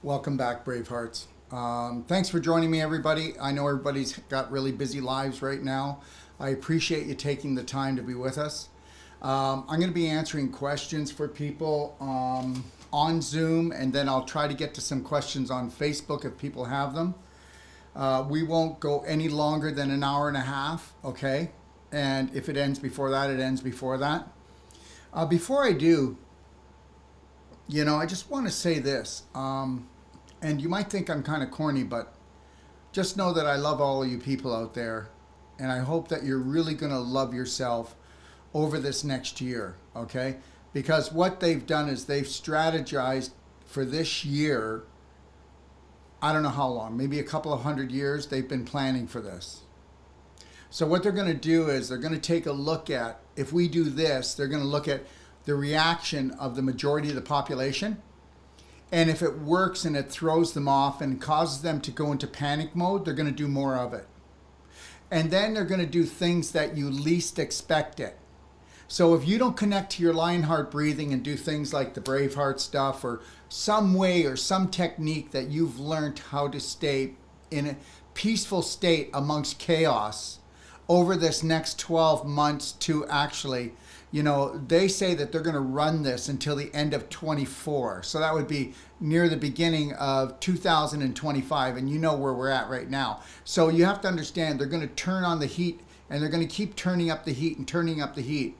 Welcome back, Bravehearts. Thanks for joining me, everybody. I know everybody's got really busy lives right now. I appreciate you taking the time to be with us. I'm going to be answering questions for people on Zoom, and then I'll try to get to some questions on Facebook if people have them. We won't go any longer than an hour and a half, okay? And if it ends before that, it ends before that. Before I do, I just want to say this. And you might think I'm kind of corny, but just know that I love all of you people out there. And I hope that you're really going to love yourself over this next year, okay? Because what they've done is they've strategized for this year. I don't know how long, maybe a couple of 100 years, they've been planning for this. So what they're going to do is they're going to take a look at, if we do this, they're going to look at the reaction of the majority of the population. And if it works and it throws them off and causes them to go into panic mode, they're going to do more of it. And then they're going to do things that you least expect it. So if you don't connect to your Lionheart breathing and do things like the Braveheart stuff or some way or some technique that you've learned how to stay in a peaceful state amongst chaos over this next 12 months to actually, they say that they're going to run this until the end of 24. So that would be near the beginning of 2025. And you know where we're at right now. So you have to understand they're going to turn on the heat and they're going to keep turning up the heat and turning up the heat.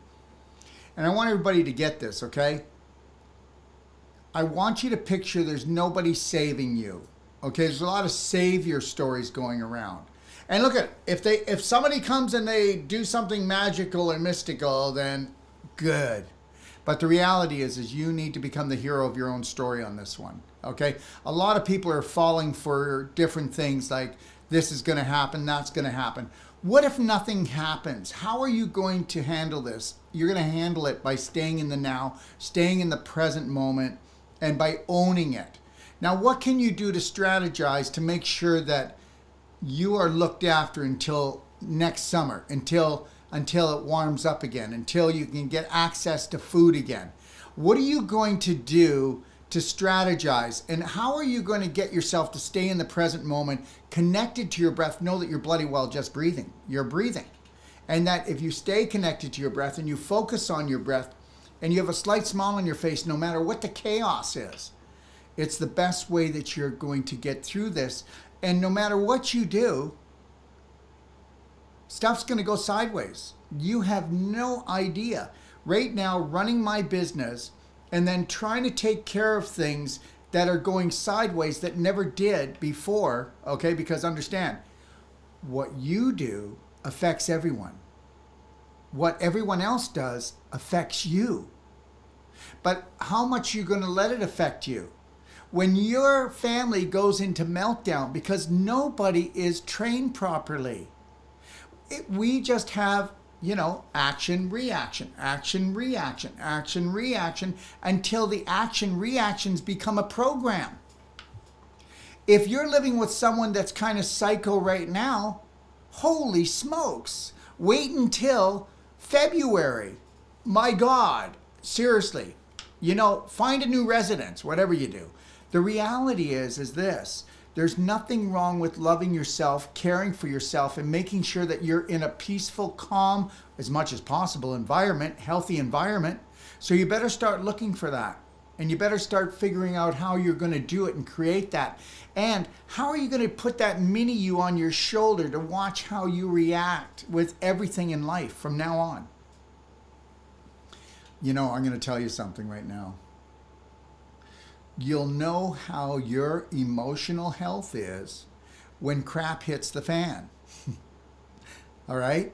And I want everybody to get this, okay? I want you to picture there's nobody saving you. Okay, there's a lot of savior stories going around. And look at, if somebody comes and they do something magical or mystical, then good. But the reality is you need to become the hero of your own story on this one. Okay? A lot of people are falling for different things like this is going to happen, that's going to happen. What if nothing happens? How are you going to handle this? You're going to handle it by staying in the now, staying in the present moment, and by owning it. Now, what can you do to strategize to make sure that you are looked after until next summer, until it warms up again, until you can get access to food again? What are you going to do to strategize? And how are you going to get yourself to stay in the present moment, connected to your breath? Know that you're bloody well just breathing. You're breathing. And that if you stay connected to your breath and you focus on your breath and you have a slight smile on your face, no matter what the chaos is, it's the best way that you're going to get through this. And no matter what you do, stuff's going to go sideways. You have no idea. Right now, running my business and then trying to take care of things that are going sideways that never did before, okay? Because understand, what you do affects everyone. What everyone else does affects you. But how much are you going to let it affect you? When your family goes into meltdown because nobody is trained properly, we just have, action, reaction, action, reaction, action, reaction, until the action reactions become a program. If you're living with someone that's kind of psycho right now, holy smokes, wait until February. My God, seriously, find a new residence, whatever you do. The reality is this. There's nothing wrong with loving yourself, caring for yourself, and making sure that you're in a peaceful, calm, as much as possible environment, healthy environment. So you better start looking for that. And you better start figuring out how you're going to do it and create that. And how are you going to put that mini you on your shoulder to watch how you react with everything in life from now on? I'm going to tell you something right now. You'll know how your emotional health is when crap hits the fan. All right?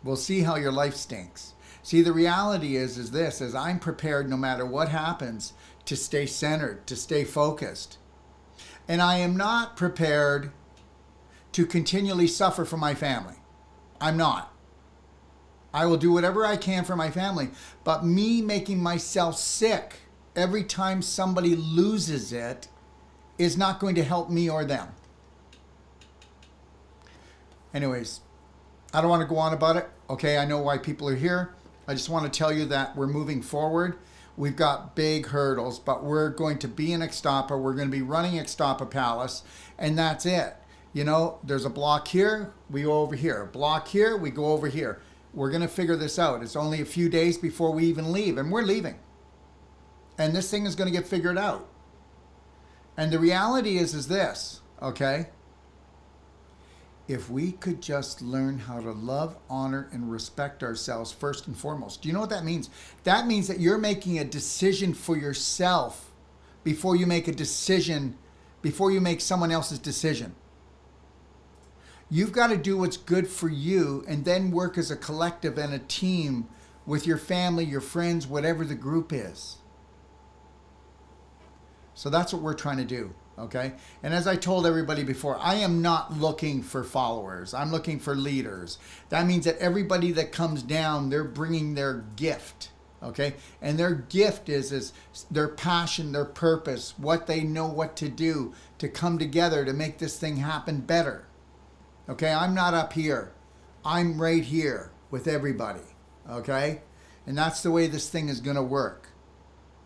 We'll see how your life stinks. See, the reality is this, is I'm prepared no matter what happens to stay centered, to stay focused. And I am not prepared to continually suffer for my family. I'm not. I will do whatever I can for my family, but me making myself sick every time somebody loses it is not going to help me or them. Anyways, I don't want to go on about it. Okay, I know why people are here. I just want to tell you that we're moving forward. we've got big hurdles, but we're going to be in Ixtapa. We're going to be running Ixtapa Palace, and that's it. You know, there's a block here, we go over here. A block here, we go over here. We're going to figure this out. It's only a few days before we even leave, and we're leaving. And this thing is going to get figured out. And the reality is this, okay? If we could just learn how to love, honor, and respect ourselves first and foremost. Do you know what that means? That means that you're making a decision for yourself before you make a decision, before you make someone else's decision. You've got to do what's good for you and then work as a collective and a team with your family, your friends, whatever the group is. So that's what we're trying to do, okay? And as I told everybody before, I am not looking for followers. I'm looking for leaders. That means that everybody that comes down, they're bringing their gift, okay? And their gift is their passion, their purpose, what they know what to do to come together to make this thing happen better. Okay, I'm not up here. I'm right here with everybody, okay? And that's the way this thing is going to work,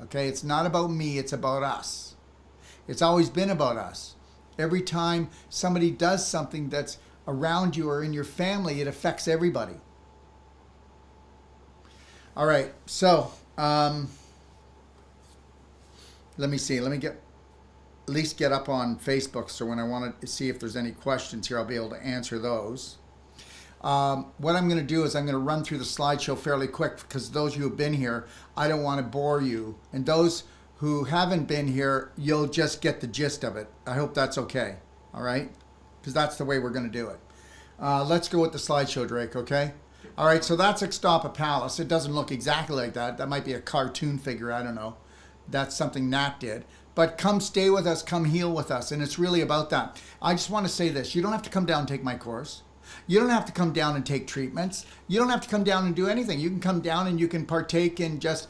okay? It's not about me, it's about us. It's always been about us. Every time somebody does something that's around you or in your family, it affects everybody. All right, so let me see. Let me at least get up on Facebook, so when I want to see if there's any questions here, I'll be able to answer those. What I'm going to do is I'm going to run through the slideshow fairly quick, because those of you who have been here, I don't want to bore you. And those who haven't been here, you'll just get the gist of it. I hope that's okay, all right? Because that's the way we're going to do it. Let's go with the slideshow, Drake, okay? All right, so that's Ixtapa Palace. It doesn't look exactly like that. That might be a cartoon figure, I don't know. That's something Nat did. But come stay with us, come heal with us, and it's really about that. I just want to say this. You don't have to come down and take my course. You don't have to come down and take treatments. You don't have to come down and do anything. You can come down and you can partake in just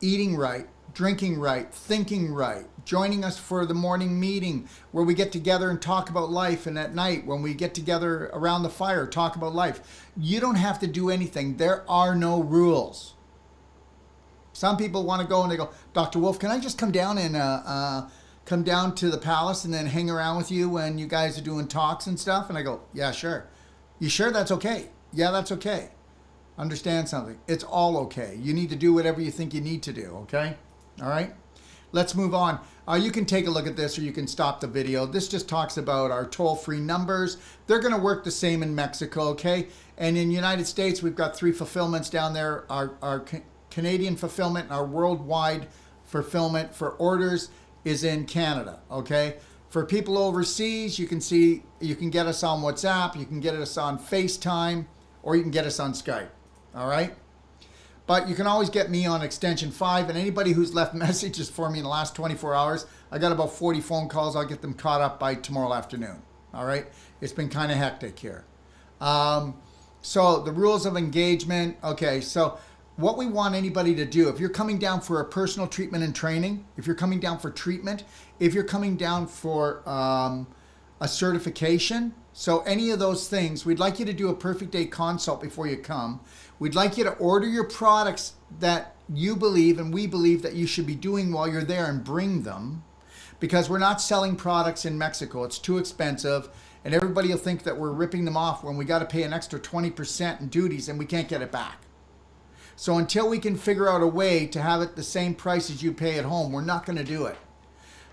eating right, drinking right, thinking right, joining us for the morning meeting where we get together and talk about life, and at night when we get together around the fire, talk about life. You don't have to do anything. There are no rules. Some people want to go and they go, Dr. Wolf, can I just come down and come down to the palace and then hang around with you when you guys are doing talks and stuff? And I go, yeah, sure. You sure that's okay? Yeah, that's okay. Understand something. It's all okay. You need to do whatever you think you need to do, okay? All right? Let's move on. You can take a look at this, or you can stop the video. This just talks about our toll-free numbers. They're going to work the same in Mexico, okay? And in the United States, we've got 3 fulfillments down there. Our Canadian fulfillment and our worldwide fulfillment for orders is in Canada, okay? For people overseas, you can get us on WhatsApp, you can get us on FaceTime, or you can get us on Skype, all right? But you can always get me on extension 5, and anybody who's left messages for me in the last 24 hours, I got about 40 phone calls. I'll get them caught up by tomorrow afternoon, all right? It's been kind of hectic here. So the rules of engagement, okay, so what we want anybody to do, if you're coming down for a personal treatment and training, if you're coming down for treatment, if you're coming down for a certification, so any of those things, we'd like you to do a perfect day consult before you come. We'd like you to order your products that you believe and we believe that you should be doing while you're there, and bring them, because we're not selling products in Mexico. It's too expensive, and everybody will think that we're ripping them off when we got to pay an extra 20% in duties and we can't get it back. So until we can figure out a way to have it the same price as you pay at home, we're not going to do it.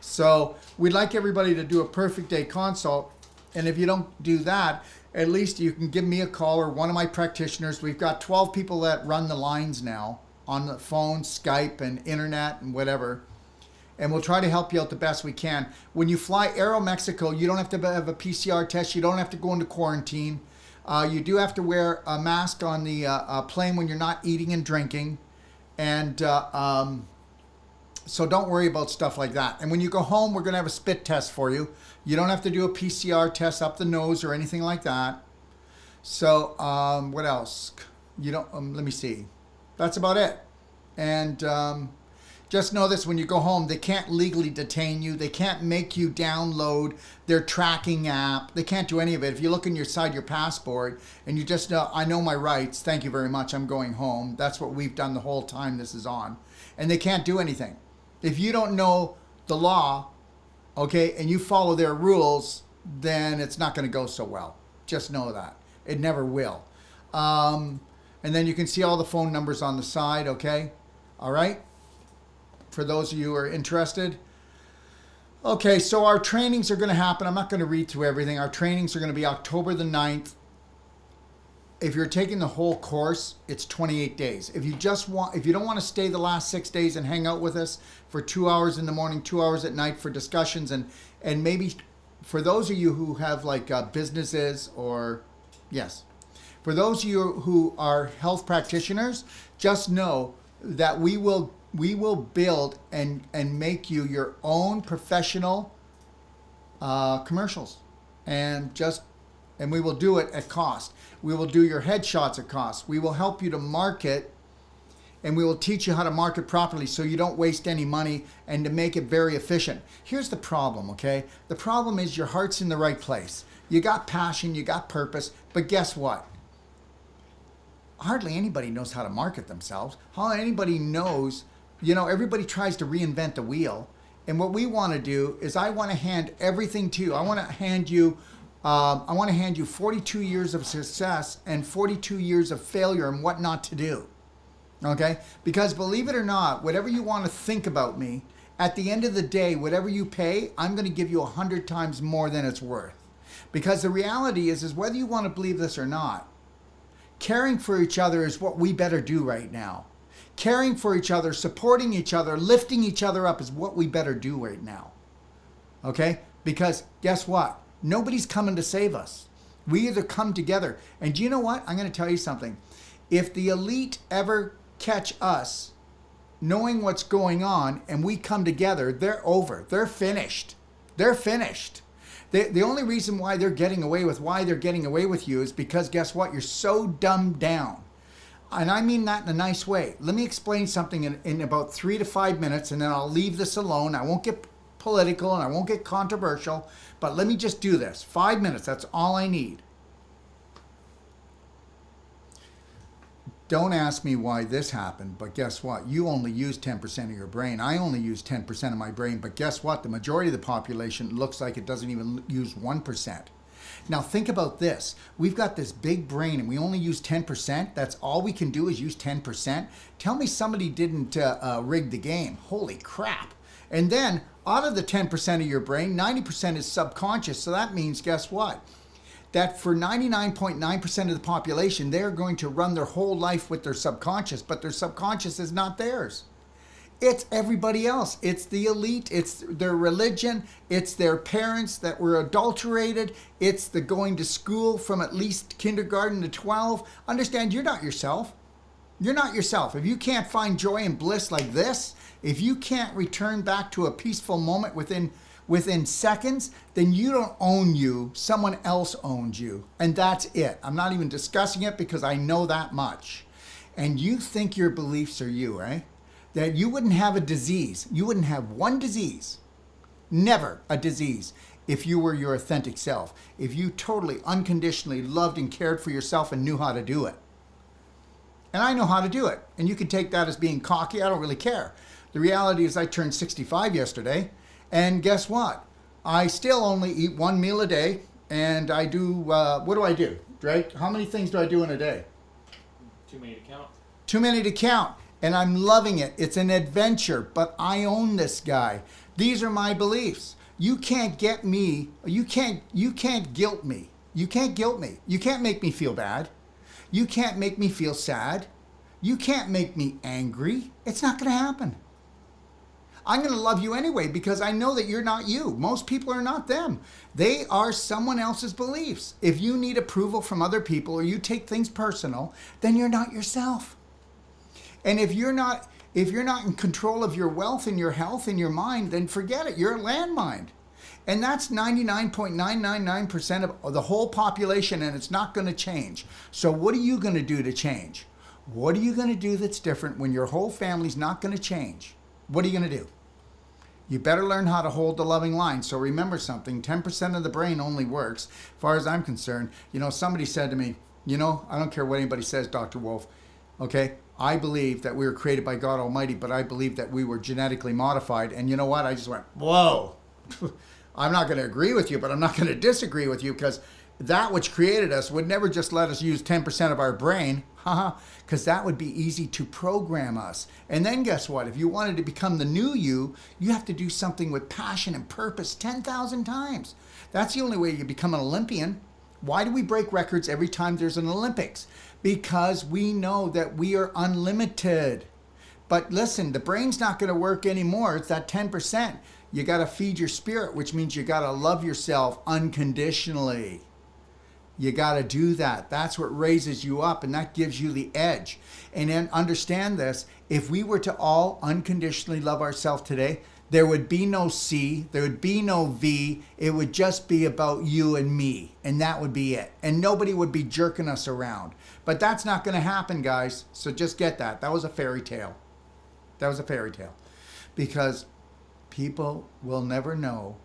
So we'd like everybody to do a perfect day consult. And if you don't do that, at least you can give me a call or one of my practitioners. We've got 12 people that run the lines now on the phone, Skype, and internet and whatever. And we'll try to help you out the best we can. When you fly Aeromexico, you don't have to have a PCR test. You don't have to go into quarantine. You do have to wear a mask on the plane when you're not eating and drinking. And so don't worry about stuff like that. And when you go home, we're going to have a spit test for you. You don't have to do a PCR test up the nose or anything like that. So what else? You don't. Let me see. That's about it. And just know this, when you go home, they can't legally detain you. They can't make you download their tracking app. They can't do any of it. If you look inside your passport and you just know, I know my rights, thank you very much, I'm going home. That's what we've done the whole time this is on. and they can't do anything. If you don't know the law, okay, and you follow their rules, then it's not going to go so well. Just know that. It never will. And then you can see all the phone numbers on the side, okay? All right? For those of you who are interested. Okay, so our trainings are going to happen. I'm not going to read through everything. Our trainings are going to be October the 9th. If you're taking the whole course, it's 28 days. If you don't want to stay the last 6 days and hang out with us for 2 hours in the morning, 2 hours at night for discussions, and maybe for those of you who have like businesses or, yes, for those of you who are health practitioners, just know that we will build and make you your own professional commercials, and we will do it at cost. We will do your headshots at cost. We will help you to market, and we will teach you how to market properly so you don't waste any money, and to make it very efficient. Here's the problem, okay? The problem is your heart's in the right place. You got passion, you got purpose, but guess what? Hardly anybody knows how to market themselves. Hardly anybody knows, everybody tries to reinvent the wheel. And what we want to do is I want to hand everything to you. I want to hand you 42 years of success and 42 years of failure and what not to do. Okay? Because believe it or not, whatever you want to think about me, at the end of the day, whatever you pay, I'm going to give you 100 times more than it's worth. Because the reality is whether you want to believe this or not, caring for each other is what we better do right now. Caring for each other, supporting each other, lifting each other up is what we better do right now. Okay? Because guess what? Nobody's coming to save us. We either come together. And do you know what? I'm going to tell you something. If the elite ever catch us knowing what's going on and we come together, they're over. They're finished. They're finished. The only reason why they're getting away with you is because guess what? You're so dumbed down. And I mean that in a nice way. Let me explain something in about 3 to 5 minutes, and then I'll leave this alone. I won't get political and I won't get controversial, but let me just do this. 5 minutes, that's all I need. Don't ask me why this happened, but guess what? You only use 10% of your brain. I only use 10% of my brain, but guess what? The majority of the population looks like it doesn't even use 1%. Now think about this. We've got this big brain and we only use 10%. That's all we can do is use 10%. Tell me somebody didn't rig the game. Holy crap. And then out of the 10% of your brain, 90% is subconscious. So that means, guess what? That for 99.9% of the population, they're going to run their whole life with their subconscious, but their subconscious is not theirs. It's everybody else. It's the elite. It's their religion. It's their parents that were adulterated. It's the going to school from at least kindergarten to 12. Understand, you're not yourself. You're not yourself. If you can't find joy and bliss like this, if you can't return back to a peaceful moment within seconds, then you don't own you. Someone else owns you. And that's it. I'm not even discussing it because I know that much. And you think your beliefs are you, right? That you wouldn't have a disease. You wouldn't have one disease. Never a disease if you were your authentic self. If you totally, unconditionally loved and cared for yourself and knew how to do it. And I know how to do it. And you can take that as being cocky. I don't really care. The reality is I turned 65 yesterday. And guess what? I still only eat one meal a day. And I do, what do I do? Right? How many things do I do in a day? Too many to count. Too many to count. And I'm loving it. It's an adventure. But I own this guy. These are my beliefs. You can't get me. You can't guilt me. You can't guilt me. You can't make me feel bad. You can't make me feel sad. You can't make me angry. It's not going to happen. I'm going to love you anyway because I know that you're not you. Most people are not them. They are someone else's beliefs. If you need approval from other people or you take things personal, then you're not yourself. And if you're not in control of your wealth and your health and your mind, then forget it. You're a landmine. And that's 99.999% of the whole population, and it's not going to change. So what are you going to do to change? What are you going to do that's different when your whole family's not going to change? What are you going to do? You better learn how to hold the loving line. So remember something, 10% of the brain only works. As far as I'm concerned, somebody said to me, I don't care what anybody says, Dr. Wolf, okay? I believe that we were created by God Almighty, but I believe that we were genetically modified. And you know what? I just went, whoa. I'm not going to agree with you, but I'm not going to disagree with you, because that which created us would never just let us use 10% of our brain, because that would be easy to program us. And then guess what? If you wanted to become the new you, you have to do something with passion and purpose 10,000 times. That's the only way you become an Olympian. Why do we break records every time there's an Olympics? Because we know that we are unlimited. But listen, the brain's not going to work anymore. It's that 10%. You got to feed your spirit, which means you got to love yourself unconditionally. You got to do that. That's what raises you up, and that gives you the edge. And then understand this, if we were to all unconditionally love ourselves today, there would be no C, there would be no V, it would just be about you and me, and that would be it. And nobody would be jerking us around. But that's not going to happen, guys, so just get that. That was a fairy tale. That was a fairy tale. Because people will never know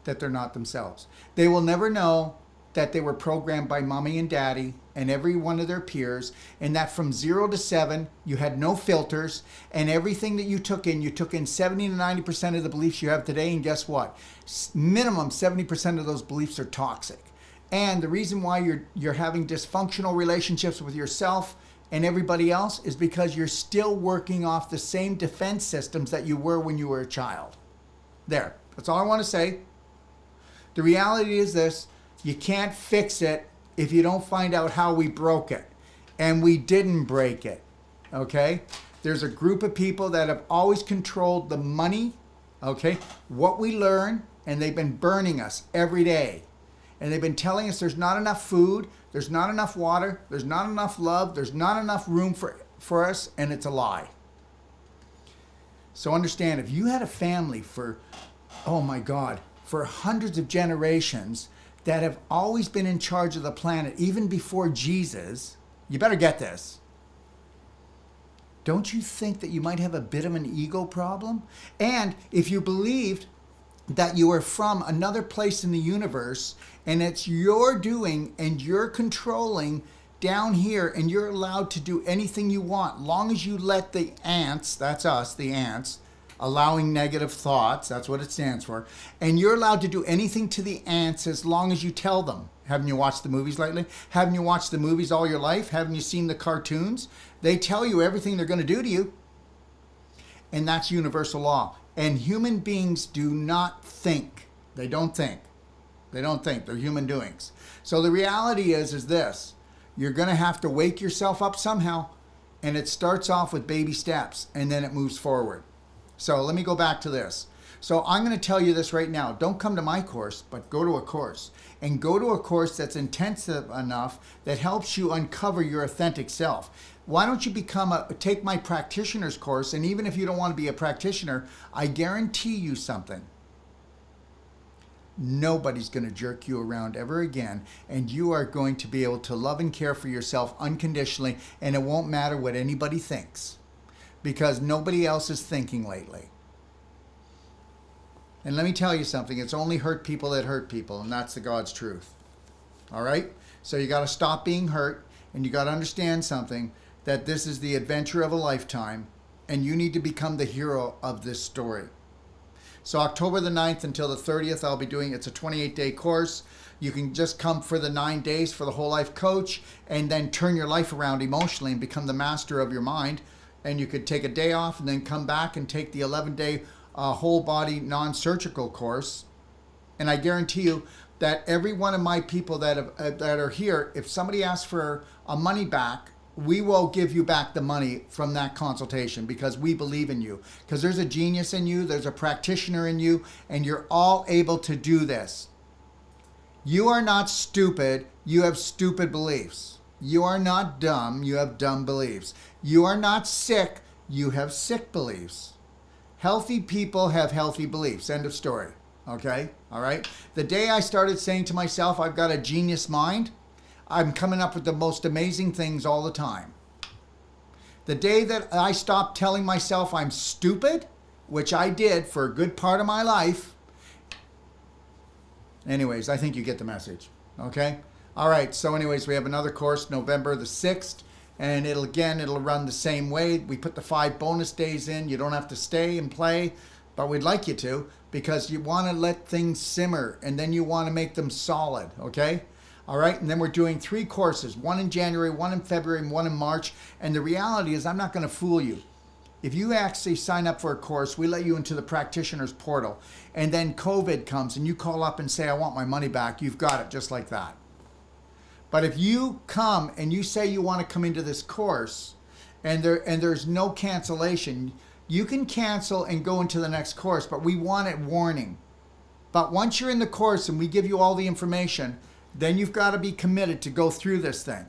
that they're not themselves. They will never know that they were programmed by mommy and daddy and every one of their peers, and that from 0 to 7, you had no filters, and everything that you took in 70 to 90% of the beliefs you have today, and guess what? Minimum 70% of those beliefs are toxic. And the reason why you're having dysfunctional relationships with yourself and everybody else is because you're still working off the same defense systems that you were when you were a child. There, that's all I want to say. The reality is this: you can't fix it if you don't find out how we broke it. And we didn't break it, okay? There's a group of people that have always controlled the money, okay, what we learn, and they've been burning us every day. And they've been telling us there's not enough food, there's not enough water, there's not enough love, there's not enough room for us, and it's a lie. So understand, if you had a family for, oh my God, for hundreds of generations that have always been in charge of the planet, even before Jesus, you better get this. Don't you think that you might have a bit of an ego problem? And if you believed that you are from another place in the universe and it's your doing and you're controlling down here and you're allowed to do anything you want, long as you let the ants, that's us, the ants, allowing negative thoughts, that's what it stands for, and you're allowed to do anything to the ants as long as you tell them. Haven't you watched the movies lately? Haven't you watched the movies all your life? Haven't you seen the cartoons? They tell you everything they're going to do to you. And that's universal law. And human beings do not think. They don't think. They don't think. They're human doings. So the reality is this. You're going to have to wake yourself up somehow. And it starts off with baby steps, and then it moves forward. So let me go back to this. So I'm going to tell you this right now. Don't come to my course, but go to a course. And go to a course that's intensive enough that helps you uncover your authentic self. Why don't you take my practitioner's course, and even if you don't want to be a practitioner, I guarantee you something. Nobody's going to jerk you around ever again, and you are going to be able to love and care for yourself unconditionally, and it won't matter what anybody thinks, because nobody else is thinking lately. And let me tell you something, it's only hurt people that hurt people, and that's the God's truth. All right? So you got to stop being hurt, and you got to understand something, that this is the adventure of a lifetime, and you need to become the hero of this story. So October the 9th until the 30th, I'll be doing, it's a 28-day course. You can just come for the 9 days for the whole life coach, and then turn your life around emotionally and become the master of your mind. And you could take a day off and then come back and take the 11-day whole body non-surgical course. And I guarantee you that every one of my people that are here, if somebody asks for a money back, we will give you back the money from that consultation, because we believe in you. Because there's a genius in you, there's a practitioner in you, and you're all able to do this. You are not stupid, you have stupid beliefs. You are not dumb, you have dumb beliefs. You are not sick, you have sick beliefs. Healthy people have healthy beliefs. End of story. Okay? All right? The day I started saying to myself, I've got a genius mind, I'm coming up with the most amazing things all the time. The day that I stopped telling myself I'm stupid, which I did for a good part of my life. Anyways, I think you get the message. Okay? All right. So anyways, we have another course November the 6th. And it'll run the same way. We put the 5 bonus days in. You don't have to stay and play, but we'd like you to, because you want to let things simmer and then you want to make them solid, okay? All right, and then we're doing 3 courses, one in January, one in February, and one in March. And the reality is, I'm not going to fool you. If you actually sign up for a course, we let you into the practitioner's portal, and then COVID comes and you call up and say, I want my money back, you've got it just like that. But if you come and you say you want to come into this course and there's no cancellation, you can cancel and go into the next course, but we want it warning. But once you're in the course and we give you all the information, then you've got to be committed to go through this thing.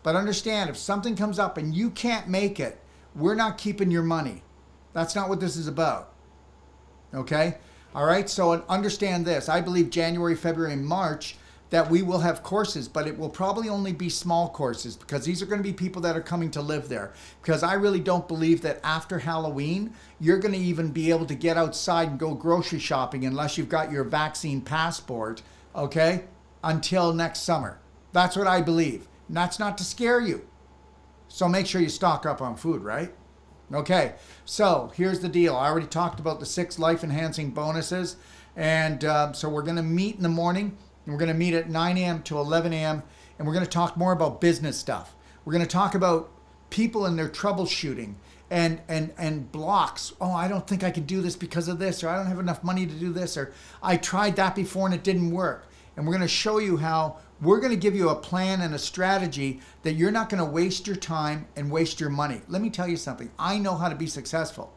But understand, if something comes up and you can't make it, we're not keeping your money. That's not what this is about. Okay? All right? So understand this. I believe January, February, and March that we will have courses, but it will probably only be small courses, because these are going to be people that are coming to live there. Because I really don't believe that after Halloween, you're going to even be able to get outside and go grocery shopping unless you've got your vaccine passport, okay, until next summer. That's what I believe. And that's not to scare you. So make sure you stock up on food, right? Okay, so here's the deal. I already talked about the 6 life-enhancing bonuses. And so we're going to meet in the morning. And we're going to meet at 9 a.m. to 11 a.m. And we're going to talk more about business stuff. We're going to talk about people and their troubleshooting and blocks. Oh, I don't think I can do this because of this, or I don't have enough money to do this, or I tried that before and it didn't work. And we're going to show you how we're going to give you a plan and a strategy that you're not going to waste your time and waste your money. Let me tell you something. I know how to be successful.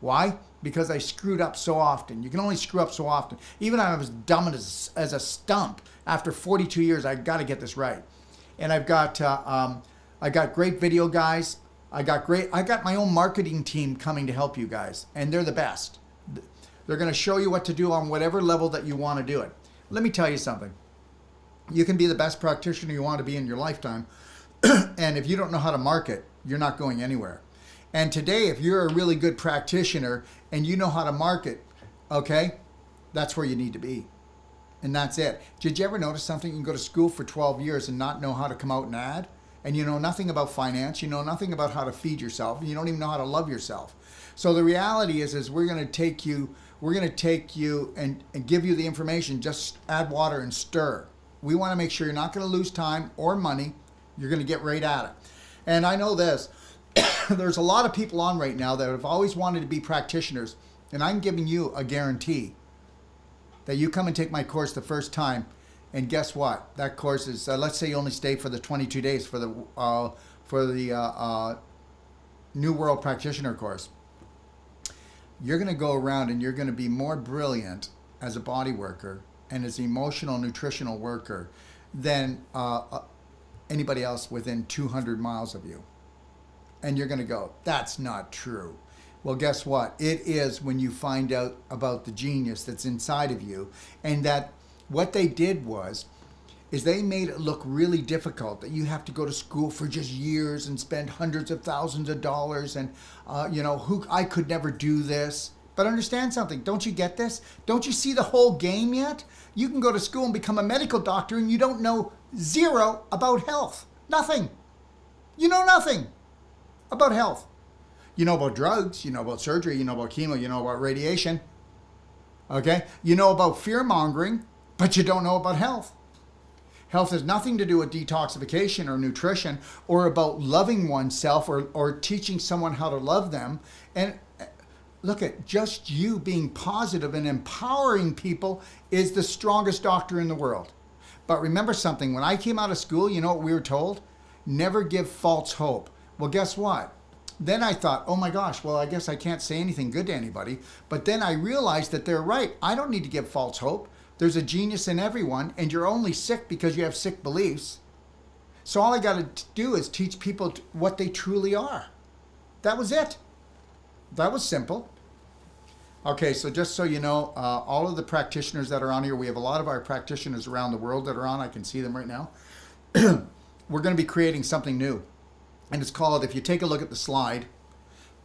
Why? Because I screwed up so often. You can only screw up so often. Even I was dumb as a stump. After 42 years, I got to get this right. And I got great video guys. I got my own marketing team coming to help you guys, and they're the best. They're going to show you what to do on whatever level that you want to do it. Let me tell you something. You can be the best practitioner you want to be in your lifetime, and if you don't know how to market, you're not going anywhere. And today, if you're a really good practitioner and you know how to market, okay, that's where you need to be. And that's it. Did you ever notice something? You can go to school for 12 years and not know how to come out and ad, and you know nothing about finance, you know nothing about how to feed yourself, and you don't even know how to love yourself. So the reality is we're going to take you and give you the information. Just add water and stir. We want to make sure you're not going to lose time or money. You're going to get right at it. And I know this. There's a lot of people on right now that have always wanted to be practitioners, and I'm giving you a guarantee that you come and take my course the first time, and guess what? That course is, let's say you only stay for the 22 days for the New World Practitioner course. You're going to go around and you're going to be more brilliant as a body worker and as an emotional, nutritional worker than anybody else within 200 miles of you. And you're going to go, that's not true. Well, guess what? It is, when you find out about the genius that's inside of you. And that what they did is they made it look really difficult, that you have to go to school for just years and spend hundreds of thousands of dollars. And, I could never do this. But understand something. Don't you get this? Don't you see the whole game yet? You can go to school and become a medical doctor and you don't know zero about health. Nothing. You know nothing about health. You know about drugs, you know about surgery, you know about chemo, you know about radiation. Okay? You know about fear-mongering, but you don't know about health. Health has nothing to do with detoxification or nutrition or about loving oneself or teaching someone how to love them. And look at just you being positive and empowering people is the strongest doctor in the world. But remember something, when I came out of school, you know what we were told? Never give false hope. Well, guess what? Then I thought, oh my gosh, well, I guess I can't say anything good to anybody. But then I realized that they're right. I don't need to give false hope. There's a genius in everyone, and you're only sick because you have sick beliefs. So all I got to do is teach people what they truly are. That was it. That was simple. Okay, so just so you know, all of the practitioners that are on here, we have a lot of our practitioners around the world that are on. I can see them right now. We're going to be creating something new. And it's called, if you take a look at the slide,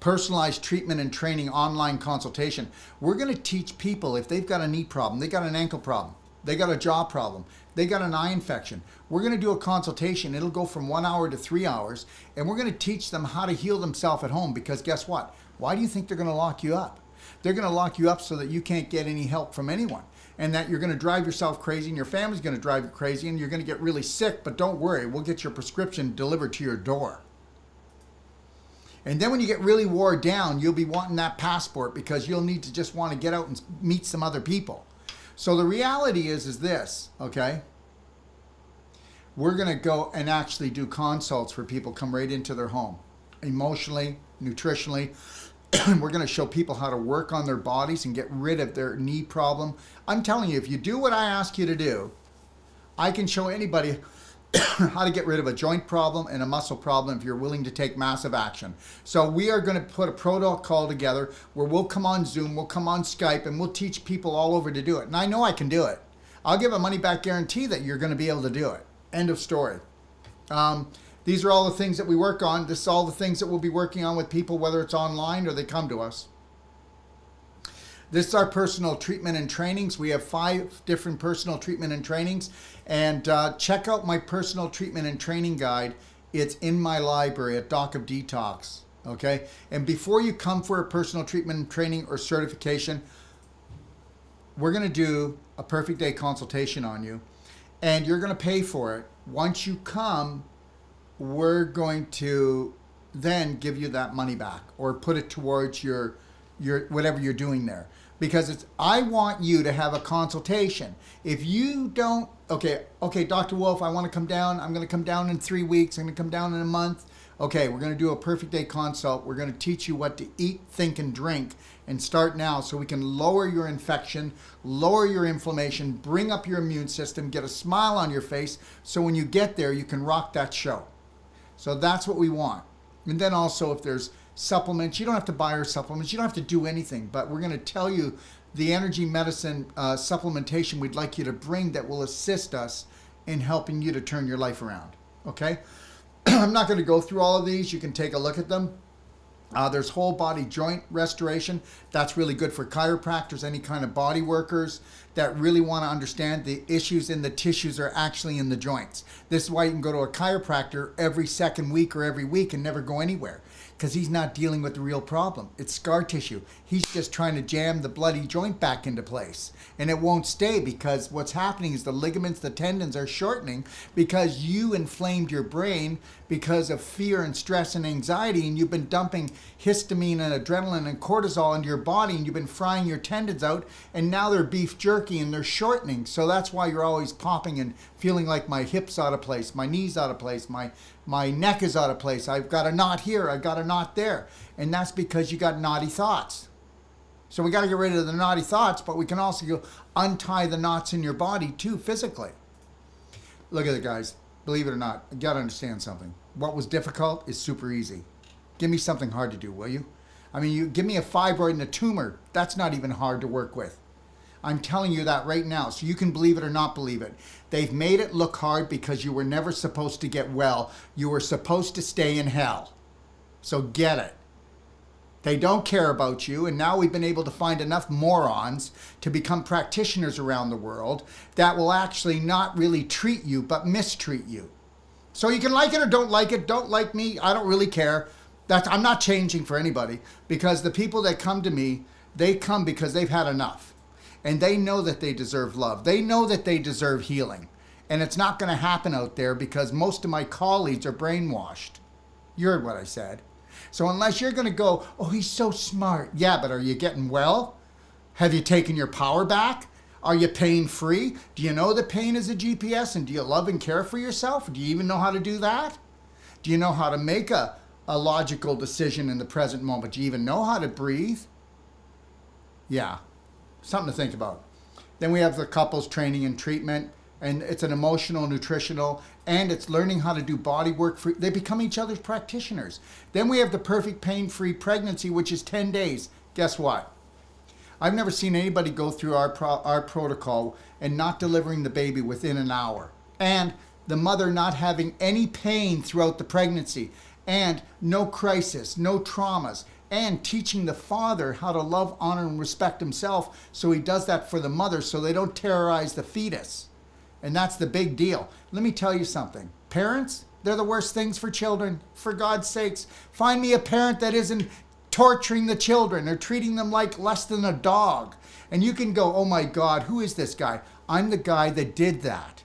Personalized Treatment and Training Online Consultation. We're going to teach people, if they've got a knee problem, they got an ankle problem, They got a jaw problem. They got an eye infection. We're going to do a consultation. It'll go from 1 hour to 3 hours, and we're going to teach them how to heal themselves at home, because guess what? Why do you think they're going to lock you up? They're going to lock you up so that you can't get any help from anyone, and that you're going to drive yourself crazy, and your family's going to drive you crazy, and you're going to get really sick. But don't worry, we'll get your prescription delivered to your door. And then when you get really wore down, you'll be wanting that passport, because you'll need to just want to get out and meet some other people. So the reality is this, okay? We're going to go and actually do consults for people, come right into their home, emotionally, nutritionally. We're going to show people how to work on their bodies and get rid of their knee problem. I'm telling you, if you do what I ask you to do, I can show anybody how to get rid of a joint problem and a muscle problem if you're willing to take massive action. So we are going to put a protocol together where we'll come on Zoom, we'll come on Skype, and we'll teach people all over to do it. And I know I can do it. I'll give a money-back guarantee that you're going to be able to do it. End of story. These are all the things that we work on. This is all the things that we'll be working on with people, whether it's online or they come to us. This is our personal treatment and trainings. We have 5 different personal treatment and trainings. And check out my personal treatment and training guide. It's in my library at Doc of Detox. Okay? And before you come for a personal treatment and training or certification, we're going to do a perfect day consultation on you. And you're going to pay for it. Once you come, we're going to then give you that money back or put it towards your whatever you're doing there. Because I want you to have a consultation. If you don't, okay, Dr. Wolf, I want to come down. I'm going to come down in 3 weeks. I'm going to come down in a month. Okay, we're going to do a perfect day consult. We're going to teach you what to eat, think, and drink, and start now so we can lower your infection, lower your inflammation, bring up your immune system, get a smile on your face, so when you get there, you can rock that show. So that's what we want. And then also, if there's supplements, you don't have to buy our supplements. You don't have to do anything, but we're going to tell you the energy medicine supplementation we'd like you to bring that will assist us in helping you to turn your life around. Okay? I'm not going to go through all of these. You can take a look at them. There's whole body joint restoration. That's really good for chiropractors, any kind of body workers that really want to understand the issues in the tissues are actually in the joints. This is why you can go to a chiropractor every second week or every week and never go anywhere, because he's not dealing with the real problem. It's scar tissue. He's just trying to jam the bloody joint back into place. And it won't stay, because what's happening is the ligaments, the tendons are shortening because you inflamed your brain because of fear and stress and anxiety, and you've been dumping histamine and adrenaline and cortisol into your body, and you've been frying your tendons out, and now they're beef jerky and they're shortening. So that's why you're always popping and feeling like my hips out of place, my knees out of place, my neck is out of place. I've got a knot here, I've got a knot there. And that's because you got naughty thoughts. So we got to get rid of the naughty thoughts, but we can also go untie the knots in your body too, physically. Look at it, guys. Believe it or not, you got to understand something. What was difficult is super easy. Give me something hard to do, will you? I mean, you give me a fibroid and a tumor. That's not even hard to work with. I'm telling you that right now, so you can believe it or not believe it. They've made it look hard because you were never supposed to get well. You were supposed to stay in hell. So get it. They don't care about you, and now we've been able to find enough morons to become practitioners around the world that will actually not really treat you, but mistreat you. So you can like it or don't like it. Don't like me. I don't really care. I'm not changing for anybody, because the people that come to me, they come because they've had enough. And they know that they deserve love. They know that they deserve healing. And it's not going to happen out there because most of my colleagues are brainwashed. You heard what I said. So unless you're going to go, oh, he's so smart. Yeah, but are you getting well? Have you taken your power back? Are you pain-free? Do you know that pain is a GPS? And do you love and care for yourself? Do you even know how to do that? Do you know how to make a logical decision in the present moment? Do you even know how to breathe? Yeah. Something to think about. Then we have the couples training and treatment, and it's an emotional, nutritional, and it's learning how to do body work. They become each other's practitioners. Then we have the perfect pain-free pregnancy, which is 10 days. Guess what? I've never seen anybody go through our protocol and not delivering the baby within an hour, and the mother not having any pain throughout the pregnancy, and no crisis, no traumas. and teaching the father how to love, honor, and respect himself, so he does that for the mother so they don't terrorize the fetus. And that's the big deal. Let me tell you something. Parents, they're the worst things for children. For God's sakes, find me a parent that isn't torturing the children or treating them like less than a dog. And you can go, oh my God, who is this guy? I'm the guy that did that.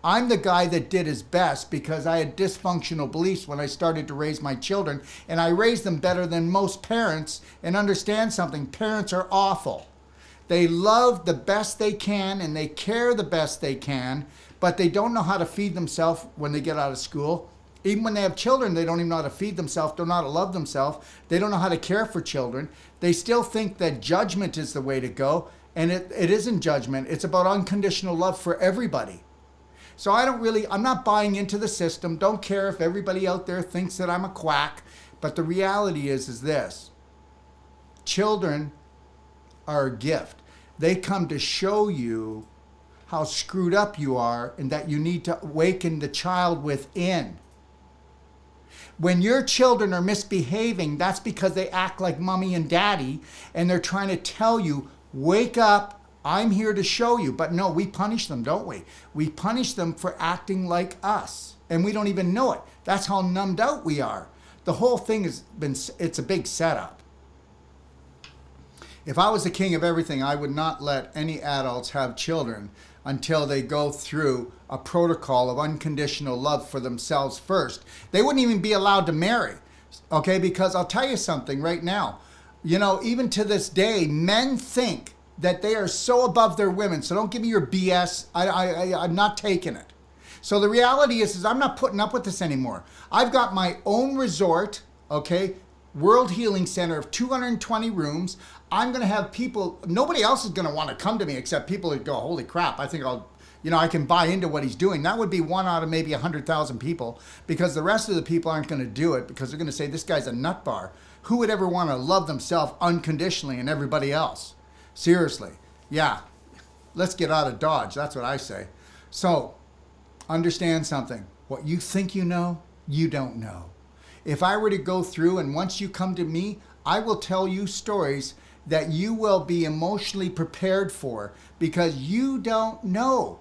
I'm the guy that did his best because I had dysfunctional beliefs when I started to raise my children, and I raised them better than most parents. And understand something, parents are awful. They love the best they can and they care the best they can, but they don't know how to feed themselves when they get out of school. Even when they have children, they don't even know how to feed themselves, don't know how to love themselves. They don't know how to care for children. They still think that judgment is the way to go, and it isn't judgment. It's about unconditional love for everybody. So I'm not buying into the system. Don't care if everybody out there thinks that I'm a quack. But the reality is this. Children are a gift. They come to show you how screwed up you are and that you need to awaken the child within. When your children are misbehaving, that's because they act like mommy and daddy, and they're trying to tell you, wake up. I'm here to show you. But no, we punish them, don't we? We punish them for acting like us, and we don't even know it. That's how numbed out we are. The whole thing it's a big setup. If I was the king of everything, I would not let any adults have children until they go through a protocol of unconditional love for themselves first. They wouldn't even be allowed to marry, okay? Because I'll tell you something right now. Even to this day, men think that they are so above their women. So don't give me your BS. I'm not taking it. So the reality is I'm not putting up with this anymore. I've got my own resort, okay? World Healing Center of 220 rooms. I'm going to have people, nobody else is going to want to come to me except people that go, holy crap, I think I can buy into what he's doing. That would be one out of maybe 100,000 people, because the rest of the people aren't going to do it because they're going to say, this guy's a nut bar. Who would ever want to love themselves unconditionally and everybody else? Seriously. Yeah. Let's get out of Dodge. That's what I say. So understand something. What you think you know, you don't know. If I were to go through and once you come to me, I will tell you stories that you will be emotionally prepared for because you don't know.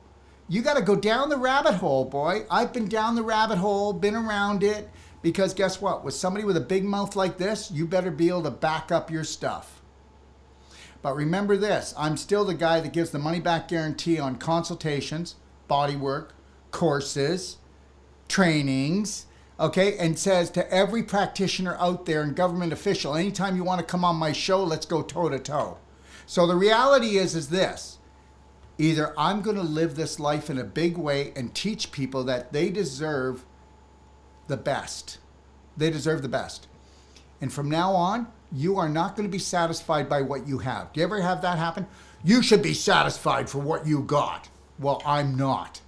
You got to go down the rabbit hole, boy. I've been down the rabbit hole, been around it, because guess what? With somebody with a big mouth like this, you better be able to back up your stuff. But remember this, I'm still the guy that gives the money back guarantee on consultations, body work, courses, trainings, okay, and says to every practitioner out there and government official, anytime you want to come on my show, let's go toe to toe. So the reality is this, either I'm going to live this life in a big way and teach people that they deserve the best. They deserve the best. And from now on, you are not going to be satisfied by what you have. Do you ever have that happen? You should be satisfied for what you got. Well, I'm not.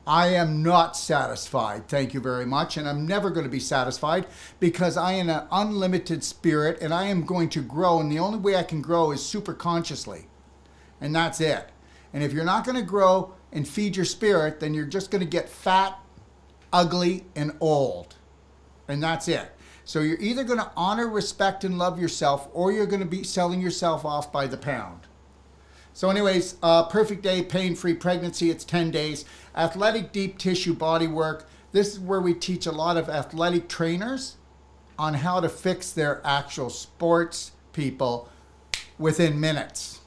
I am not satisfied, thank you very much, and I'm never going to be satisfied because I am an unlimited spirit and I am going to grow, and the only way I can grow is super consciously, and that's it. And if you're not going to grow and feed your spirit, then you're just going to get fat, ugly, and old, and that's it. So you're either going to honor, respect, and love yourself, or you're going to be selling yourself off by the pound. So anyways, perfect day, pain-free pregnancy. It's 10 days. Athletic deep tissue body work. This is where we teach a lot of athletic trainers on how to fix their actual sports people within minutes.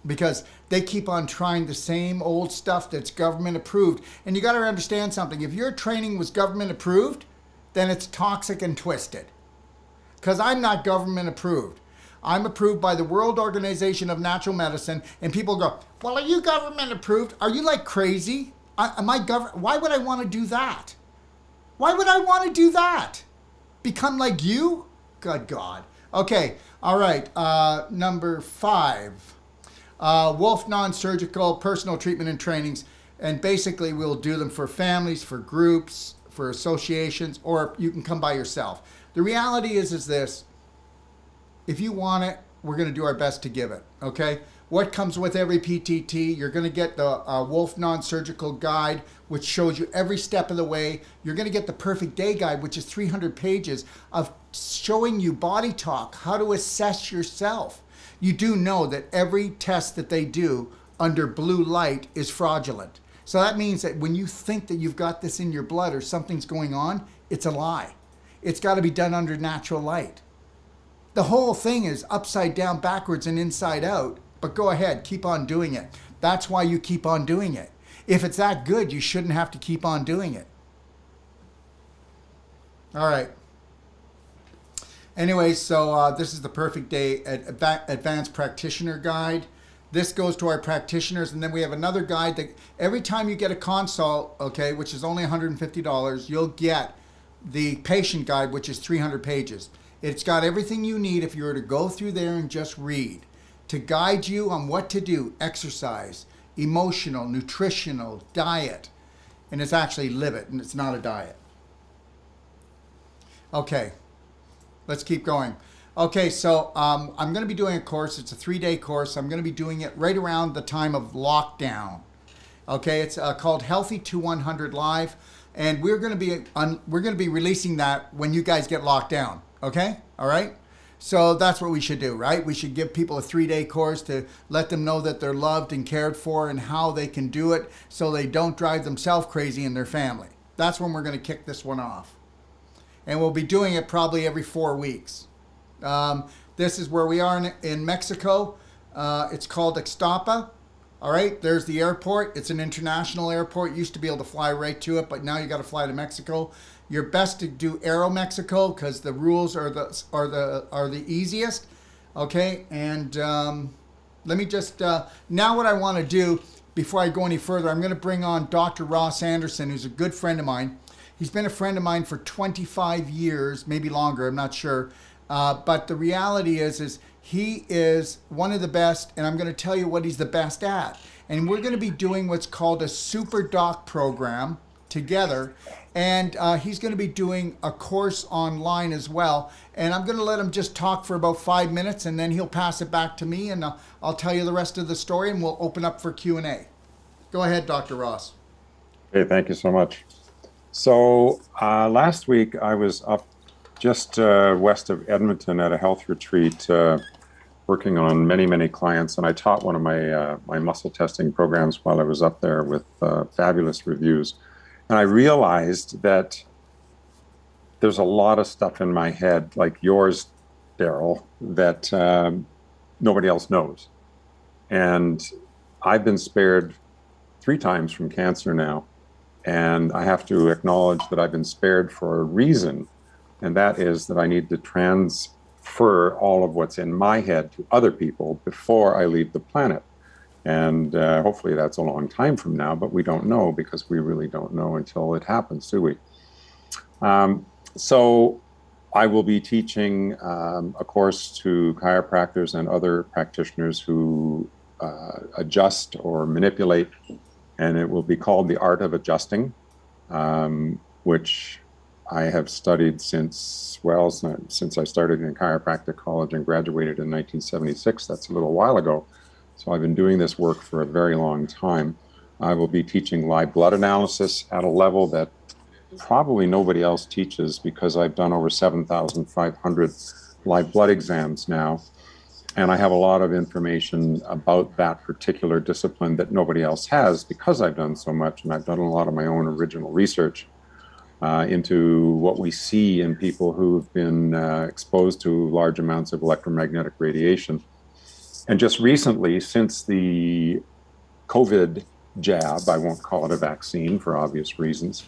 Because they keep on trying the same old stuff that's government approved. And you got to understand something. If your training was government approved, then it's toxic and twisted. Because I'm not government approved. I'm approved by the World Organization of Natural Medicine, and people go, well, are you government approved? Are you like crazy? Why would I want to do that? Why would I want to do that? Become like you? Good God. Okay, all right, number 5. Wolf non-surgical personal treatment and trainings, and basically we'll do them for families, for groups, for associations, or you can come by yourself. The reality is this. If you want it, we're going to do our best to give it, okay? What comes with every PTT? You're going to get the Wolf Non-Surgical Guide, which shows you every step of the way. You're going to get the Perfect Day Guide, which is 300 pages of showing you body talk, how to assess yourself. You do know that every test that they do under blue light is fraudulent. So that means that when you think that you've got this in your blood or something's going on, it's a lie. It's got to be done under natural light. The whole thing is upside down, backwards, and inside out. But go ahead, keep on doing it. That's why you keep on doing it. If it's that good, you shouldn't have to keep on doing it. All right. Anyway, so this is the Perfect Day Advanced Practitioner Guide. This goes to our practitioners, and then we have another guide that every time you get a consult, okay, which is only $150, you'll get the patient guide, which is 300 pages. It's got everything you need if you were to go through there and just read, to guide you on what to do, exercise, emotional, nutritional, diet. And it's actually live it, and it's not a diet. Okay, let's keep going. Okay, so I'm going to be doing a course. It's a 3-day course. I'm going to be doing it right around the time of lockdown. Okay, it's called Healthy to 100 Live, and we're going to be releasing that when you guys get locked down. Okay, all right. So that's what we should do, right? We should give people a 3-day course to let them know that they're loved and cared for and how they can do it so they don't drive themselves crazy and their family. That's when we're going to kick this one off. And we'll be doing it probably every 4 weeks. This is where we are in Mexico. It's called Ixtapa. All right, there's the airport. It's an international airport. You used to be able to fly right to it, but now you got to fly to Mexico. You're best to do Aeromexico because the rules are the easiest. Okay, and let me just now what I want to do before I go any further, I'm going to bring on Dr. Ross Anderson, who's a good friend of mine. He's been a friend of mine for 25 years, maybe longer. I'm not sure. But the reality is he is one of the best, and I'm going to tell you what he's the best at. And we're going to be doing what's called a Super Doc program together. And he's going to be doing a course online as well. And I'm going to let him just talk for about 5 minutes, and then he'll pass it back to me, and I'll tell you the rest of the story, and we'll open up for Q&A. Go ahead, Dr. Ross. Okay, thank you so much. So last week I was up just west of Edmonton at a health retreat, working on many clients, and I taught one of my muscle testing programs while I was up there with fabulous reviews. And I realized that there's a lot of stuff in my head, like yours, Daryl, that nobody else knows. And I've been spared 3 times from cancer now, and I have to acknowledge that I've been spared for a reason. And that is that I need to transfer all of what's in my head to other people before I leave the planet. And hopefully that's a long time from now, but we don't know because we really don't know until it happens, do we? So I will be teaching a course to chiropractors and other practitioners who adjust or manipulate, and it will be called The Art of Adjusting, which I have studied since I started in chiropractic college and graduated in 1976. That's a little while ago. So I've been doing this work for a very long time. I will be teaching live blood analysis at a level that probably nobody else teaches because I've done over 7,500 live blood exams now. And I have a lot of information about that particular discipline that nobody else has because I've done so much, and I've done a lot of my own original research into what we see in people who've been exposed to large amounts of electromagnetic radiation. And just recently, since the COVID jab, I won't call it a vaccine for obvious reasons,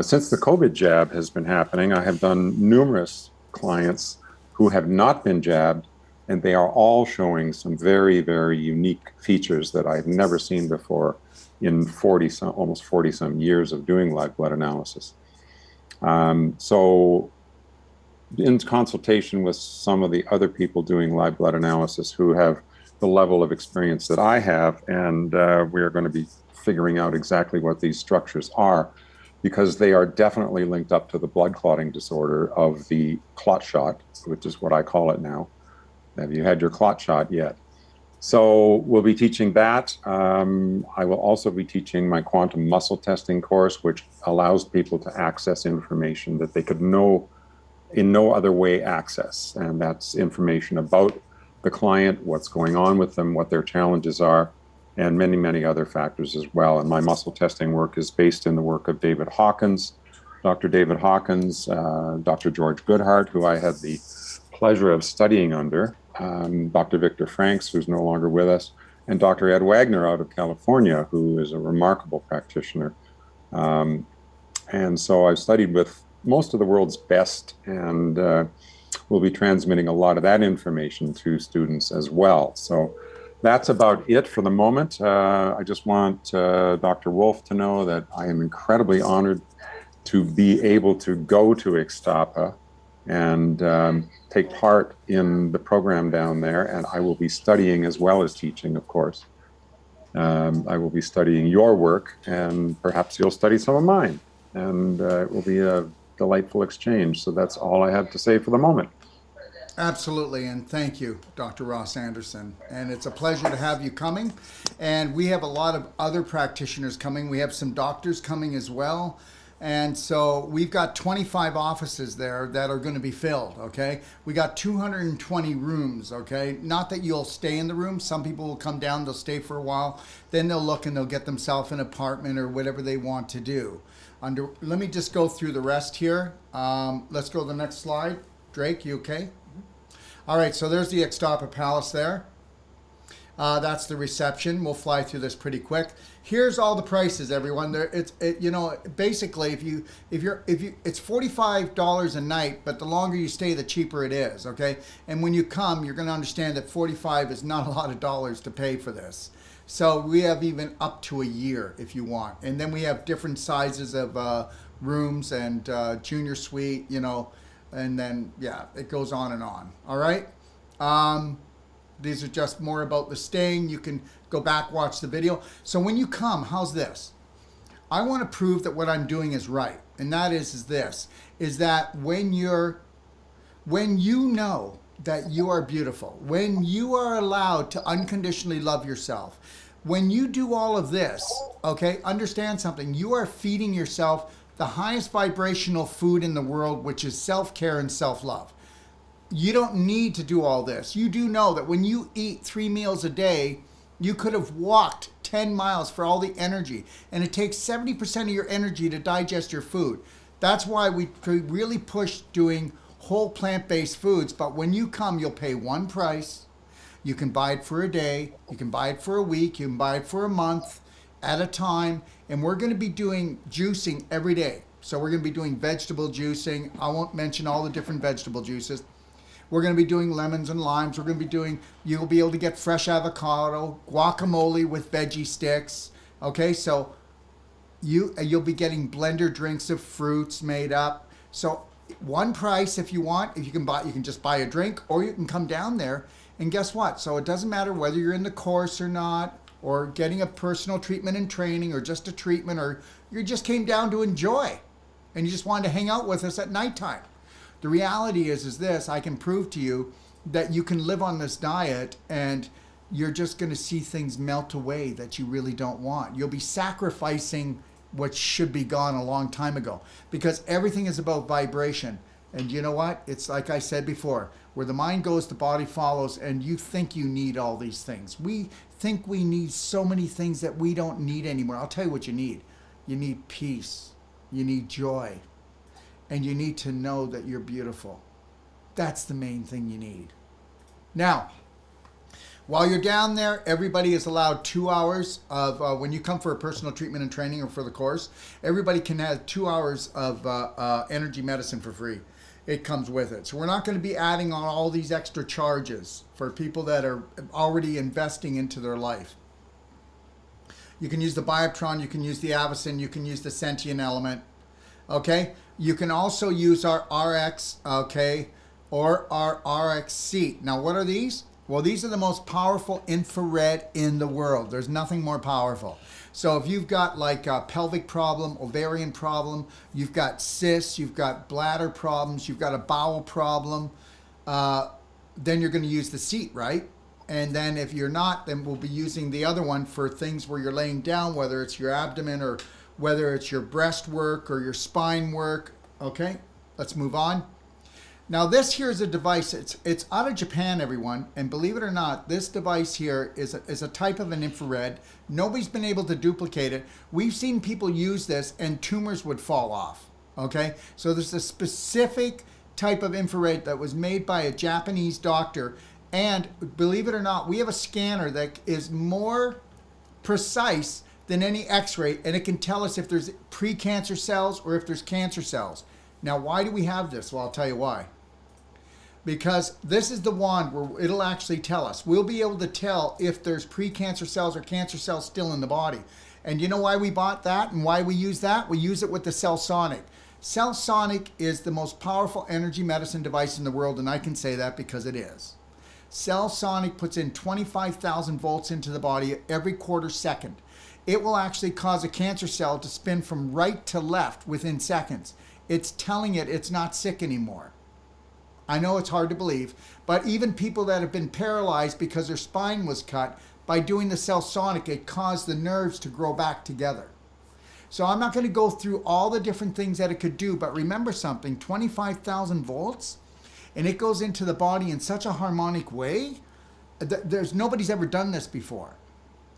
since the COVID jab has been happening, I have done numerous clients who have not been jabbed, and they are all showing some very, very unique features that I've never seen before in almost 40 some years of doing live blood analysis. So in consultation with some of the other people doing live blood analysis who have the level of experience that I have, and we are going to be figuring out exactly what these structures are, because they are definitely linked up to the blood clotting disorder of the clot shot, which is what I call it now. Have you had your clot shot yet? So we'll be teaching that. I will also be teaching my quantum muscle testing course, which allows people to access information that they could in no other way access. And that's information about the client, what's going on with them, what their challenges are, and many, many other factors as well. And my muscle testing work is based in the work of David Hawkins, Dr. David Hawkins, Dr. George Goodhart, who I had the pleasure of studying under, Dr. Victor Franks, who's no longer with us, and Dr. Ed Wagner out of California, who is a remarkable practitioner. And so I've studied with most of the world's best, and we'll be transmitting a lot of that information to students as well. So that's about it for the moment. I just want Dr. Wolf to know that I am incredibly honored to be able to go to Ixtapa and take part in the program down there. And I will be studying as well as teaching, of course. I will be studying your work, and perhaps you'll study some of mine. And it will be a delightful exchange. So that's all I have to say for the moment. Absolutely, and thank you, Dr. Ross Anderson. And it's a pleasure to have you coming. And we have a lot of other practitioners coming. We have some doctors coming as well. And so we've got 25 offices there that are going to be filled, okay? We got 220 rooms, okay? Not that you'll stay in the room. Some people will come down, they'll stay for a while. Then they'll look and they'll get themselves an apartment or whatever they want to do. Let me just go through the rest here. Let's go to the next slide. Drake, you okay? All right, so there's the Ixtapa Palace there. That's the reception. We'll fly through this pretty quick. Here's all the prices, everyone. Basically, it's $45 a night, but the longer you stay, the cheaper it is. Okay, and when you come, you're going to understand that $45 is not a lot of dollars to pay for this. So we have even up to a year if you want, and then we have different sizes of rooms and junior suite, and then yeah, it goes on and on. All right. These are just more about the staying. You can go back, watch the video. So when you come, how's this? I want to prove that what I'm doing is right. And that is that when you know that you are beautiful, when you are allowed to unconditionally love yourself, when you do all of this, okay, understand something. You are feeding yourself the highest vibrational food in the world, which is self-care and self-love. You don't need to do all this. You do know that when you eat 3 meals a day, you could have walked 10 miles for all the energy. And it takes 70% of your energy to digest your food. That's why we really push doing whole plant-based foods. But when you come, you'll pay one price. You can buy it for a day. You can buy it for a week. You can buy it for a month at a time. And we're going to be doing juicing every day. So we're going to be doing vegetable juicing. I won't mention all the different vegetable juices. We're going to be doing lemons and limes. We're going to be doing, you'll be able to get fresh avocado, guacamole with veggie sticks. Okay, so you'll be getting blender drinks of fruits made up. So one price if you want. If you can just buy a drink, or you can come down there and guess what? So it doesn't matter whether you're in the course or not, or getting a personal treatment and training, or just a treatment, or you just came down to enjoy and you just wanted to hang out with us at nighttime. The reality is this, I can prove to you that you can live on this diet and you're just going to see things melt away that you really don't want. You'll be sacrificing what should be gone a long time ago, because everything is about vibration. And you know what? It's like I said before, where the mind goes, the body follows, and you think you need all these things. We think we need so many things that we don't need anymore. I'll tell you what you need. You need peace. You need joy. And you need to know that you're beautiful. That's the main thing you need. Now, while you're down there, everybody is allowed 2 hours of, when you come for a personal treatment and training or for the course, everybody can have 2 hours of energy medicine for free. It comes with it. So we're not going to be adding on all these extra charges for people that are already investing into their life. You can use the Bioptron, you can use the Avicin, you can use the Sentient Element. Okay? You can also use our RX, okay, or our RX seat. Now, what are these? Well, these are the most powerful infrared in the world. There's nothing more powerful. So if you've got like a pelvic problem, ovarian problem, you've got cysts, you've got bladder problems, you've got a bowel problem, then you're going to use the seat, right? And then if you're not, then we'll be using the other one for things where you're laying down, whether it's your abdomen or whether it's your breast work or your spine work. Okay, let's move on. Now this here is a device, it's out of Japan, everyone, and believe it or not, this device here is a type of an infrared. Nobody's been able to duplicate it. We've seen people use this and tumors would fall off, okay? So there's a specific type of infrared that was made by a Japanese doctor, and believe it or not, we have a scanner that is more precise than any x-ray, and it can tell us if there's pre-cancer cells or if there's cancer cells. Now, why do we have this? Well, I'll tell you why. Because this is the wand where it'll actually tell us. We'll be able to tell if there's pre-cancer cells or cancer cells still in the body. And you know why we bought that and why we use that? We use it with the CellSonic. CellSonic is the most powerful energy medicine device in the world, and I can say that because it is. CellSonic puts in 25,000 volts into the body every quarter second. It will actually cause a cancer cell to spin from right to left within seconds. It's telling it it's not sick anymore. I know it's hard to believe, but even people that have been paralyzed because their spine was cut, by doing the CellSonic, it caused the nerves to grow back together. So I'm not going to go through all the different things that it could do, but remember something, 25,000 volts, and it goes into the body in such a harmonic way. Nobody's ever done this before.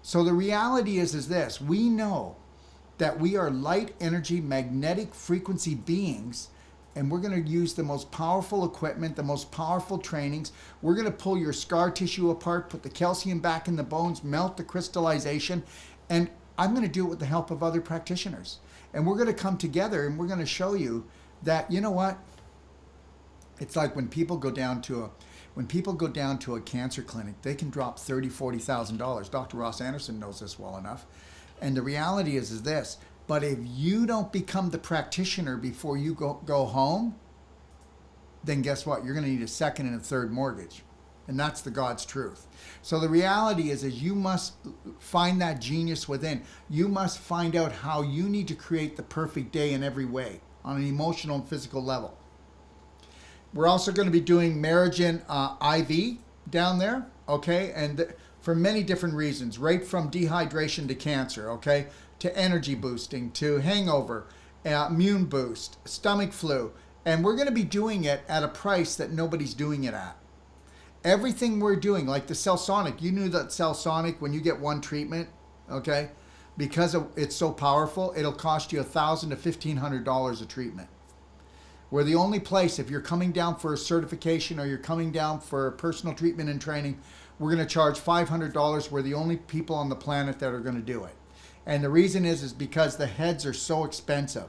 So the reality is this, we know that we are light energy magnetic frequency beings, and we're going to use the most powerful equipment, the most powerful trainings. We're going to pull your scar tissue apart, put the calcium back in the bones, melt the crystallization, and I'm going to do it with the help of other practitioners. And we're going to come together and we're going to show you that, you know what? It's like when people go down to a cancer clinic, they can drop $30,000, $40,000. Dr. Ross Anderson knows this well enough. And the reality is this, but if you don't become the practitioner before you go home, then guess what? You're going to need a second and a third mortgage. And that's the God's truth. So the reality is you must find that genius within. You must find out how you need to create the perfect day in every way on an emotional and physical level. We're also going to be doing Merigen IV down there, okay? And for many different reasons, right from dehydration to cancer, okay? To energy boosting, to hangover, immune boost, stomach flu. And we're going to be doing it at a price that nobody's doing it at. Everything we're doing, like the CellSonic, you knew that CellSonic, when you get one treatment, okay, because it's so powerful, it'll cost you $1,000 to $1,500 a treatment. We're the only place, if you're coming down for a certification or you're coming down for personal treatment and training, we're going to charge $500. We're the only people on the planet that are going to do it. And the reason is because the heads are so expensive.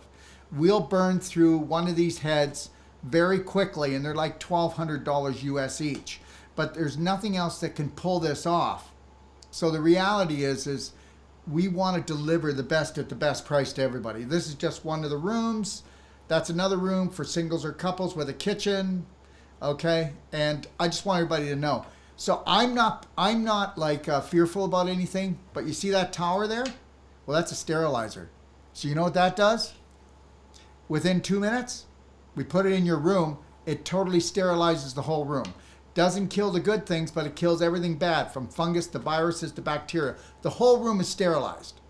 We'll burn through one of these heads very quickly, and they're like $1,200 US each. But there's nothing else that can pull this off. So the reality is we want to deliver the best at the best price to everybody. This is just one of the rooms. That's another room for singles or couples with a kitchen, okay? And I just want everybody to know. So I'm not like fearful about anything, but you see that tower there? Well, that's a sterilizer. So you know what that does? Within 2 minutes, we put it in your room, it totally sterilizes the whole room. Doesn't kill the good things, but it kills everything bad, from fungus to viruses to bacteria. The whole room is sterilized.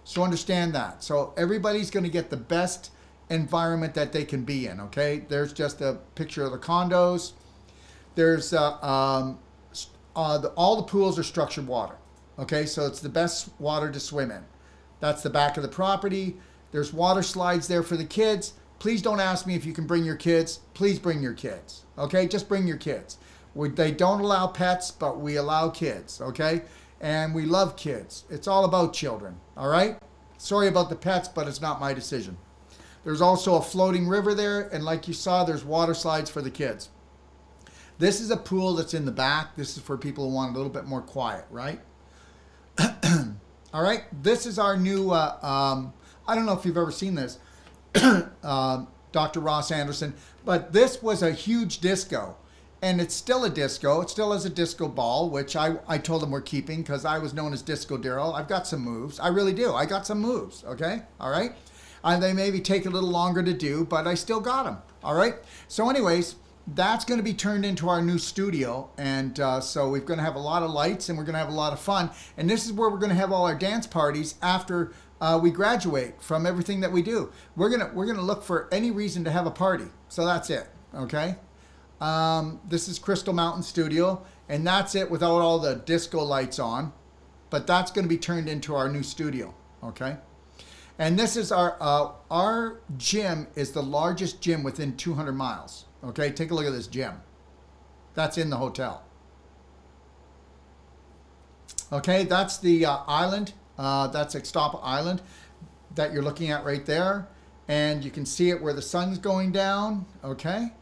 So understand that. So everybody's going to get the best environment that they can be in, okay? There's just a picture of the condos. There's all the pools are structured water, okay? So it's the best water to swim in. That's the back of the property. There's water slides there for the kids. Please don't ask me if you can bring your kids. Please bring your kids, okay? Just bring your kids. They don't allow pets, but we allow kids, okay? And we love kids. It's all about children, all right? Sorry about the pets, but it's not my decision. There's also a floating river there, and like you saw, there's water slides for the kids. This is a pool that's in the back. This is for people who want a little bit more quiet, right? All right, this is our new, I don't know if you've ever seen this, Dr. Ross Anderson, but this was a huge disco. And it's still a disco. It still has a disco ball, which I told them we're keeping because I was known as Disco Daryl. I've got some moves. I really do. I got some moves, okay? All right? They maybe take a little longer to do, but I still got them, all right? So anyways, that's going to be turned into our new studio. And so we're going to have a lot of lights and we're going to have a lot of fun. And this is where we're going to have all our dance parties after we graduate from everything that we do. We're gonna look for any reason to have a party. So that's it. Okay. This is Crystal Mountain Studio, and that's it without all the disco lights on. But that's going to be turned into our new studio. Okay. And this is our gym is the largest gym within 200 miles. Okay, take a look at this gym. That's in the hotel. Okay, that's the island. That's Ixtapa Island that you're looking at right there. And you can see it where the sun's going down. Okay.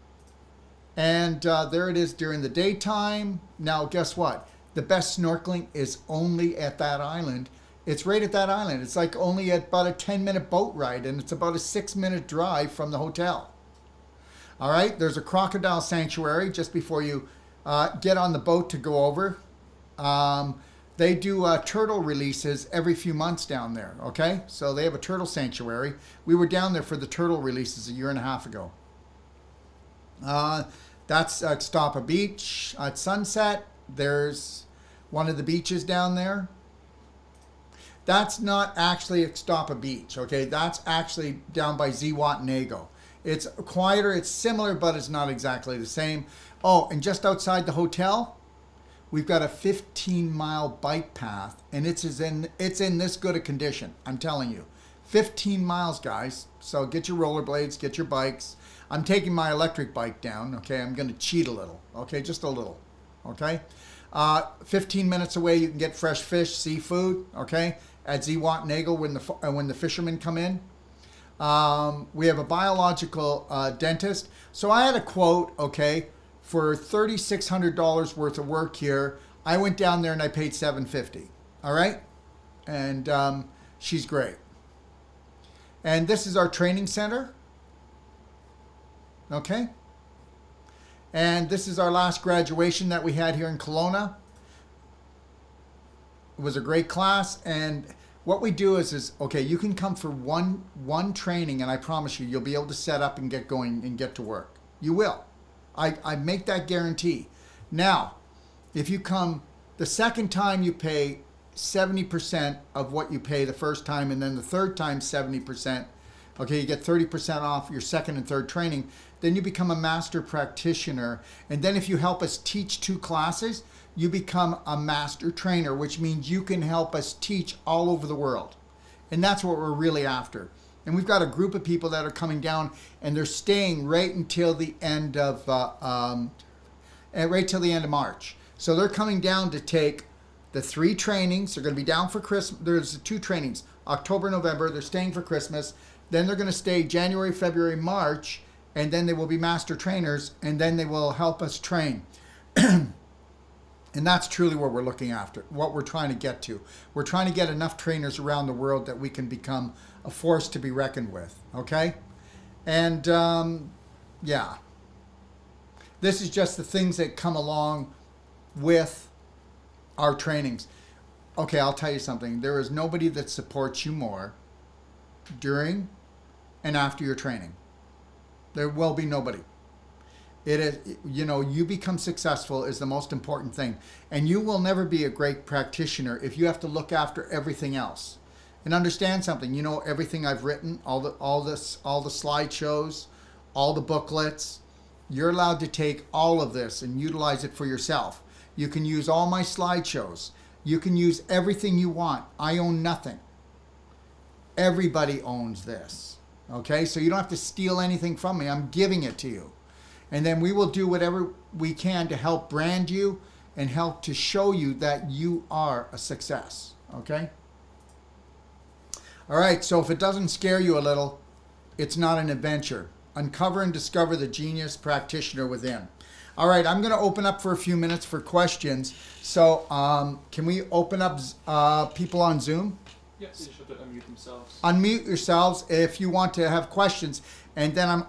And there it is during the daytime. Now, guess what? The best snorkeling is only at that island. It's right at that island. It's like only about a 10-minute boat ride, and it's about a 6-minute drive from the hotel. All right, there's a Crocodile Sanctuary just before you get on the boat to go over. They do turtle releases every few months down there, okay? So they have a turtle sanctuary. We were down there for the turtle releases a year and a half ago. That's Ixtapa Beach at sunset. There's one of the beaches down there. That's not actually Ixtapa Beach, okay? That's actually down by Zihuatanejo. It's quieter, it's similar, but it's not exactly the same. Oh, and just outside the hotel, we've got a 15-mile bike path, and it's in this good a condition, I'm telling you. 15 miles, guys. So get your rollerblades, get your bikes. I'm taking my electric bike down, okay? I'm going to cheat a little, okay? Just a little, okay? 15 minutes away, you can get fresh fish, seafood, okay? At Zihuatanejo when the fishermen come in. We have a biological dentist. So I had a quote, okay, for $3,600 worth of work here. I went down there and I paid $750. All right, and she's great. And this is our training center. Okay. And this is our last graduation that we had here in Kelowna. It was a great class, and what we do is okay, you can come for one training, and I promise you, you'll be able to set up and get going and get to work. You will. I make that guarantee. Now, if you come the second time, you pay 70% of what you pay the first time, and then the third time 70%. Okay, you get 30% off your second and third training. Then you become a master practitioner, and then if you help us teach 2 classes, you become a master trainer, which means you can help us teach all over the world. And that's what we're really after. And we've got a group of people that are coming down, and they're staying right until the end of March. So they're coming down to take the 3 trainings. They're going to be down for Christmas. There's 2 trainings, October, November. They're staying for Christmas. Then they're going to stay January, February, March, and then they will be master trainers, and then they will help us train. And that's truly what we're looking after, what we're trying to get to. We're trying to get enough trainers around the world that we can become a force to be reckoned with, okay? And, yeah. This is just the things that come along with our trainings. Okay, I'll tell you something. There is nobody that supports you more during and after your training. There will be nobody. It is, you become successful is the most important thing. And you will never be a great practitioner if you have to look after everything else. And understand something, everything I've written, all the slideshows, all the booklets, you're allowed to take all of this and utilize it for yourself. You can use all my slideshows. You can use everything you want. I own nothing. Everybody owns this. Okay, so you don't have to steal anything from me. I'm giving it to you. And then we will do whatever we can to help brand you and help to show you that you are a success. Okay? All right, so if it doesn't scare you a little, it's not an adventure. Uncover and discover the genius practitioner within. All right, I'm going to open up for a few minutes for questions. So can we open up people on Zoom? Yes, they just have to unmute themselves. Unmute yourselves if you want to have questions. And then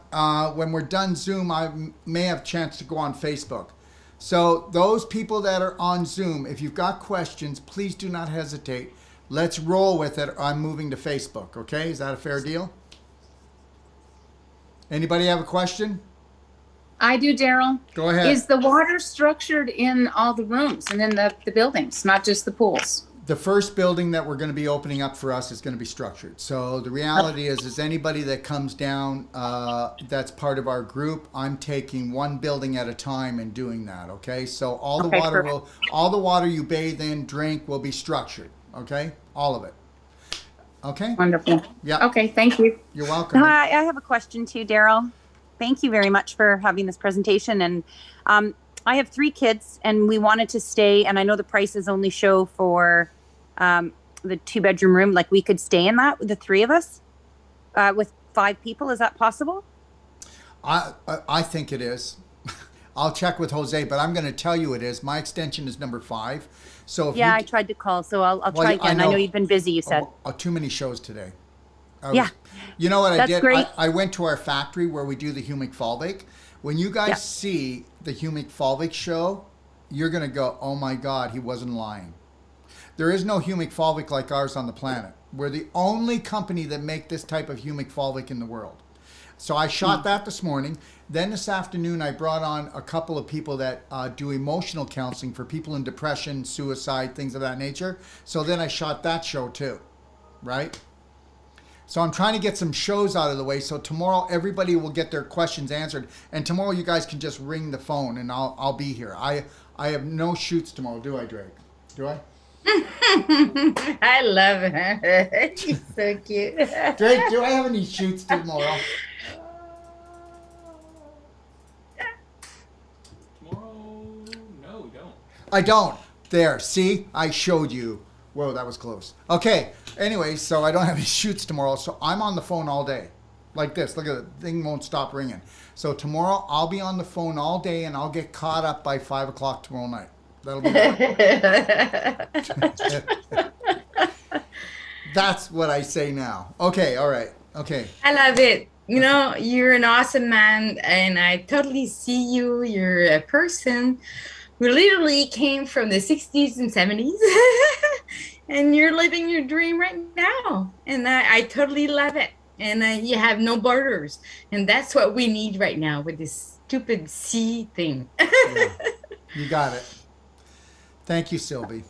when we're done Zoom, I may have a chance to go on Facebook. So those people that are on Zoom, if you've got questions, please do not hesitate. Let's roll with it. I'm moving to Facebook, okay? Is that a fair deal? Anybody have a question? I do, Daryl. Go ahead. Is the water structured in all the rooms and in the buildings, not just the pools? The first building that we're going to be opening up for us is going to be structured. So the reality is anybody that comes down that's part of our group, I'm taking one building at a time and doing that. Okay. So all the water you bathe in, drink will be structured. Okay. All of it. Okay. Wonderful. Yeah. Okay. Thank you. You're welcome. Hi, I have a question too, Daryl. Thank you very much for having this presentation. And I have 3 kids, and we wanted to stay. And I know the prices only show for the 2-bedroom room. Like, we could stay in that with the 3 of us, with 5 people. Is that possible? I think it is. I'll check with Jose, but I'm going to tell you it is. My extension is number 5. So if I tried to call, so I'll try again. I know you've been busy, you said. Too many shows today. Yeah. You know what I That's did? great. I went to our factory where we do the humic fulvic. When you guys see the humic fulvic show, you're going to go, oh my God, he wasn't lying. There is no humic fulvic like ours on the planet. We're the only company that make this type of humic fulvic in the world. So I shot that this morning. Then this afternoon, I brought on a couple of people that do emotional counseling for people in depression, suicide, things of that nature. So then I shot that show too, right? So I'm trying to get some shows out of the way. So tomorrow, everybody will get their questions answered. And tomorrow, you guys can just ring the phone and I'll be here. I have no shoots tomorrow, do I, Drake? Do I? I love her. She's so cute. Drake, do I have any shoots tomorrow? Tomorrow, no, we don't. I don't. There, see? I showed you. Whoa, that was close. Okay, anyway, so I don't have any shoots tomorrow, so I'm on the phone all day. Like this, look at it, the thing won't stop ringing. So tomorrow, I'll be on the phone all day, and I'll get caught up by 5 o'clock tomorrow night. That'll be That's what I say now. Okay, all right, okay. I love it. You know, you're an awesome man, and I totally see you. You're a person who literally came from the 60s and 70s, and you're living your dream right now. And I totally love it. And you have no borders. And that's what we need right now with this stupid C thing. Yeah, you got it. Thank you, Sylvie.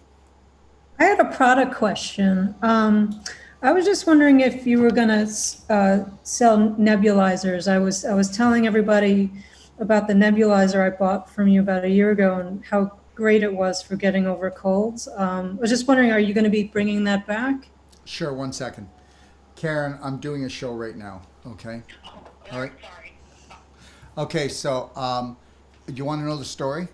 I had a product question. I was just wondering if you were going to sell nebulizers. I was telling everybody about the nebulizer I bought from you about a year ago and how great it was for getting over colds. I was just wondering, are you going to be bringing that back? Sure, 1 second. Karen, I'm doing a show right now, okay? All right. Okay, so do you want to know the story?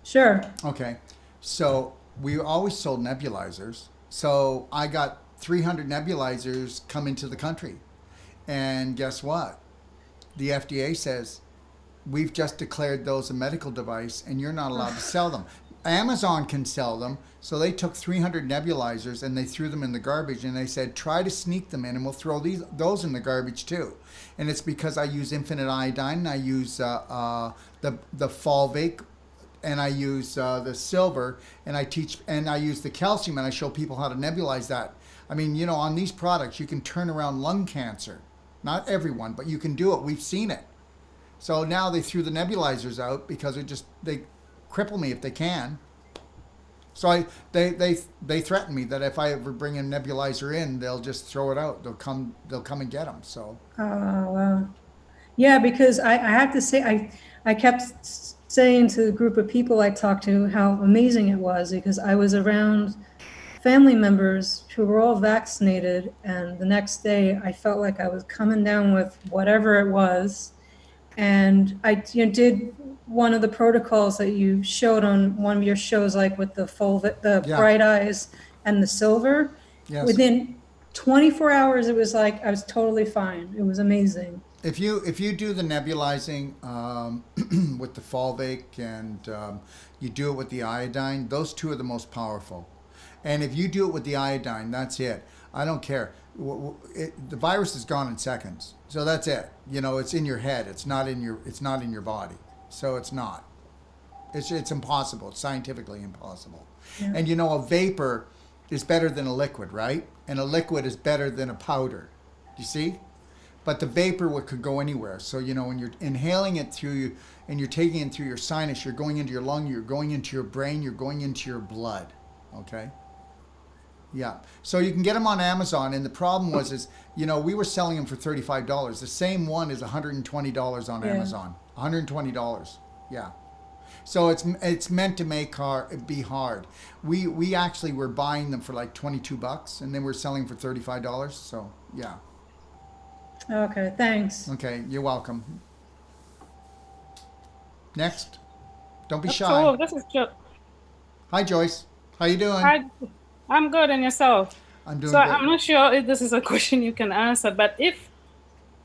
Sure. Okay. So we always sold nebulizers. So I got 300 nebulizers come into the country. And guess what? The FDA says, we've just declared those a medical device and you're not allowed to sell them. Amazon can sell them. So they took 300 nebulizers and they threw them in the garbage and they said, try to sneak them in and we'll throw those in the garbage too. And it's because I use infinite iodine and I use the fulvic and I use the silver and I use the calcium and I show people how to nebulize that. I mean, you know, on these products, you can turn around lung cancer. Not everyone, but you can do it. We've seen it. So now they threw the nebulizers out because they cripple me if they can. So they threaten me that if I ever bring a nebulizer in, they'll just throw it out. They'll come and get them. So. Oh, wow. Yeah, because I have to say, I kept saying to the group of people I talked to how amazing it was because I was around family members who were all vaccinated, and the next day I felt like I was coming down with whatever it was. And I did one of the protocols that you showed on one of your shows, like with the bright eyes and the silver. Yes. Within 24 hours, it was like I was totally fine. It was amazing. If you do the nebulizing with the fulvic and you do it with the iodine, those two are the most powerful. And if you do it with the iodine, that's it. I don't care. The virus is gone in seconds, so that's it. You know, it's in your head. It's not in your body. So it's not. It's impossible. It's scientifically impossible. Yeah. And you know, a vapor is better than a liquid, right? And a liquid is better than a powder. Do you see? but the vapor could go anywhere. So, you know, when you're inhaling it through you and you're taking it through your sinus, you're going into your lung, you're going into your brain, you're going into your blood. Okay? Yeah. So you can get them on Amazon. And the problem is, you know, we were selling them for $35. The same one is $120 on Yeah. Amazon. $120. Yeah. So it's meant to be hard. We actually were buying them for like $22, and then we're selling for $35. So yeah. Okay, thanks. Okay, you're welcome. Next. Don't be shy. So this is just, Hi, Joyce. How you doing? I'm good, and yourself? I'm doing So good. I'm not sure if this is a question you can answer, but if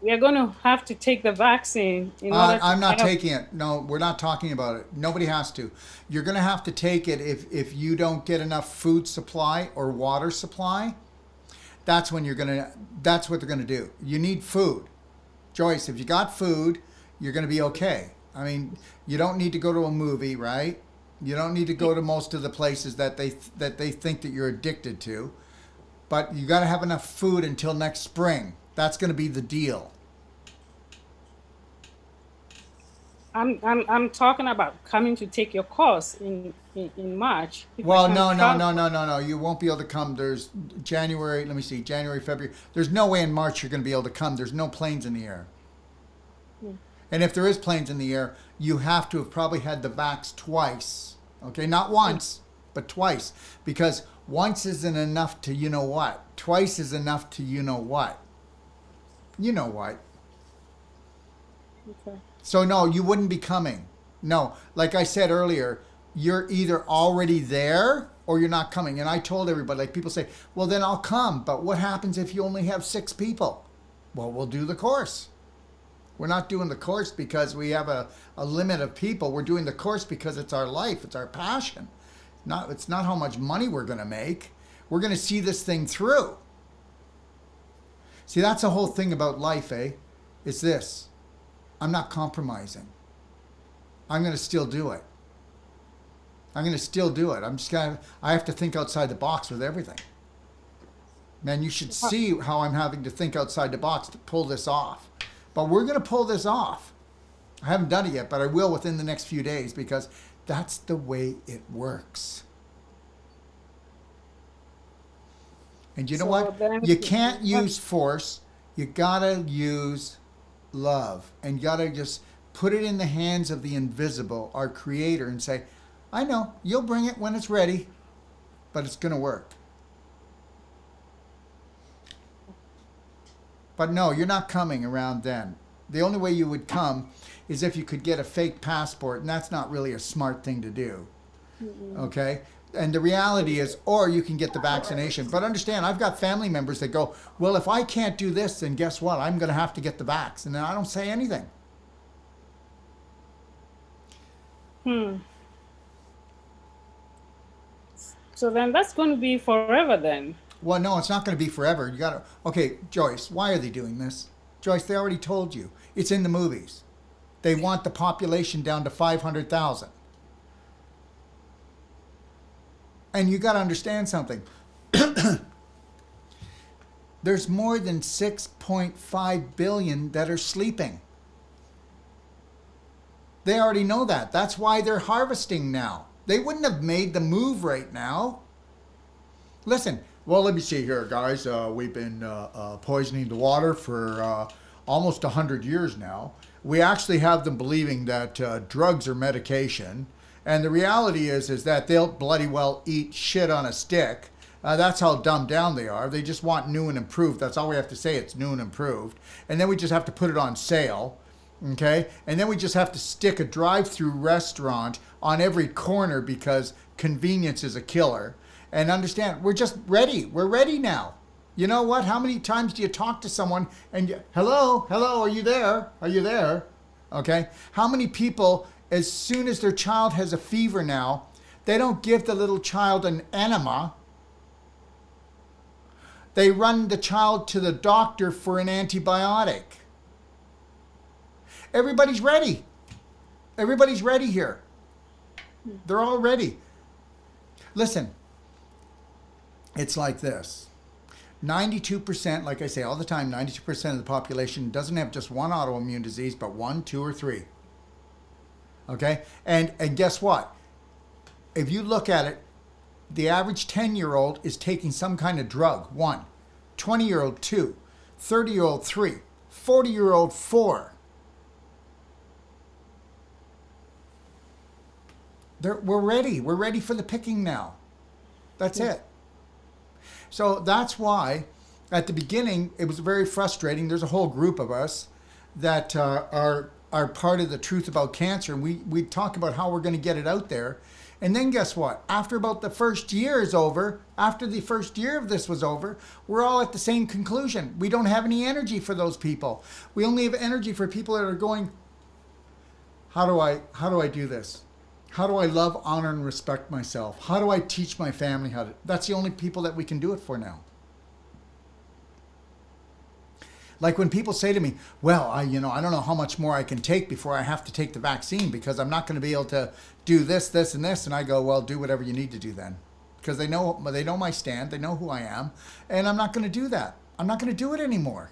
we are going to have to take the vaccine in order to I'm not have- taking it. No, we're not talking about it. Nobody has to. You're going to have to take it if you don't get enough food supply or water supply. That's what they're going to do. You need food. Joyce, if you got food, you're going to be okay. I mean, you don't need to go to a movie, right? You don't need to go to most of the places that they think that you're addicted to. But you got to have enough food until next spring. That's going to be the deal. I'm talking about coming to take your course in March. If I Well, can no. travel- You won't be able to come. There's January, let me see, January, February. There's no way in March you're going to be able to come. There's no planes in the air. And if there is planes in the air, you have to have probably had the vax twice. Okay, not once, but twice. Because once isn't enough to you know what. Twice is enough to you know what. You know what. Okay. So no, you wouldn't be coming. No, like I said earlier, you're either already there or you're not coming. And I told everybody, like people say, well, then I'll come. But what happens if you only have 6 people? Well, we'll do the course. We're not doing the course because we have a limit of people. We're doing the course because it's our life. It's our passion. It's not how much money we're going to make. We're going to see this thing through. See, that's the whole thing about life, eh? It's this. I'm not compromising. I'm going to still do it. I'm going to still do it. I have to think outside the box with everything. Man, you should see how I'm having to think outside the box to pull this off. But we're going to pull this off. I haven't done it yet, but I will within the next few days because that's the way it works. And you know So what? then- You can't use force. You got to use love. And you got to just put it in the hands of the invisible, our creator, and say, I know, you'll bring it when it's ready, but it's going to work. But no, you're not coming around then. The only way you would come is if you could get a fake passport, and that's not really a smart thing to do. Okay? And the reality is, or you can get the vaccination. But understand, I've got family members that go, well, if I can't do this, then guess what? I'm going to have to get the vax. And then I don't say anything. So then that's going to be forever then. Well, no, it's not going to be forever. You got to. Okay, Joyce, why are they doing this? Joyce, they already told you. It's in the movies. They want the population down to 500,000. And you got to understand something. There's more than 6.5 billion that are sleeping. They already know that. That's why they're harvesting now. They wouldn't have made the move right now. Listen, well, let me see here, guys. We've been poisoning the water for almost 100 years now. We actually have them believing that drugs are medication. And the reality is that they'll bloody well eat shit on a stick. That's how dumbed down they are. They just want new and improved. That's all we have to say. It's new and improved. And then we just have to put it on sale. Okay? And then we just have to stick a drive-through restaurant on every corner because convenience is a killer. And understand, we're just ready. We're ready now. You know what? How many times do you talk to someone and hello, are you there? Are you there? Okay? How many people, as soon as their child has a fever now, they don't give the little child an enema. They run the child to the doctor for an antibiotic. Everybody's ready. Everybody's ready here. They're all ready. Listen, it's like this. 92%, like I say all the time, 92% of the population doesn't have just one autoimmune disease, but 1, 2, or 3. Okay? And guess what? If you look at it, the average 10-year-old is taking some kind of drug, 1. 20-year-old, 2. 30-year-old, 3. 40-year-old, 4. We're ready. We're ready for the picking now. That's it. So that's why at the beginning it was very frustrating. There's a whole group of us that are part of the Truth About Cancer, and we talk about how we're going to get it out there. And then guess what? After about the first year is over, after the first year of this was over, we're all at the same conclusion. We don't have any energy for those people. We only have energy for people that are going, how do I do this? How do I love, honor, and respect myself? How do I teach my family how to? That's the only people that we can do it for now. Like when people say to me, well, I don't know how much more I can take before I have to take the vaccine because I'm not going to be able to do this, this, and this. And I go, well, do whatever you need to do then. Because they know my stand, they know who I am, and I'm not going to do that. I'm not going to do it anymore.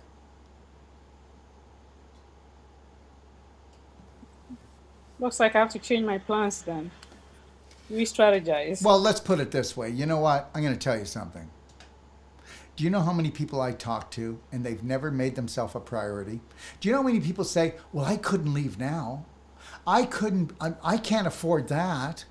Looks like I have to change my plans then. Re-strategize. Well, let's put it this way. You know what? I'm going to tell you something. Do you know how many people I talk to and they've never made themselves a priority? Do you know how many people say, well, I couldn't leave now. I can't afford that.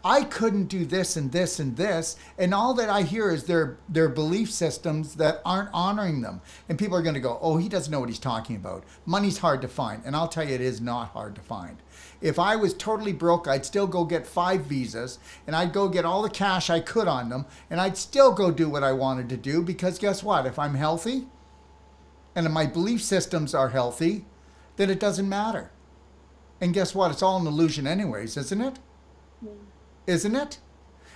I couldn't do this and this and this. And all that I hear is their belief systems that aren't honoring them. And people are going to go, oh, he doesn't know what he's talking about. Money's hard to find. And I'll tell you, it is not hard to find. If I was totally broke, I'd still go get 5 visas and I'd go get all the cash I could on them and I'd still go do what I wanted to do because guess what? If I'm healthy and my belief systems are healthy, then it doesn't matter. And guess what? It's all an illusion anyways, isn't it? Yeah. Isn't it?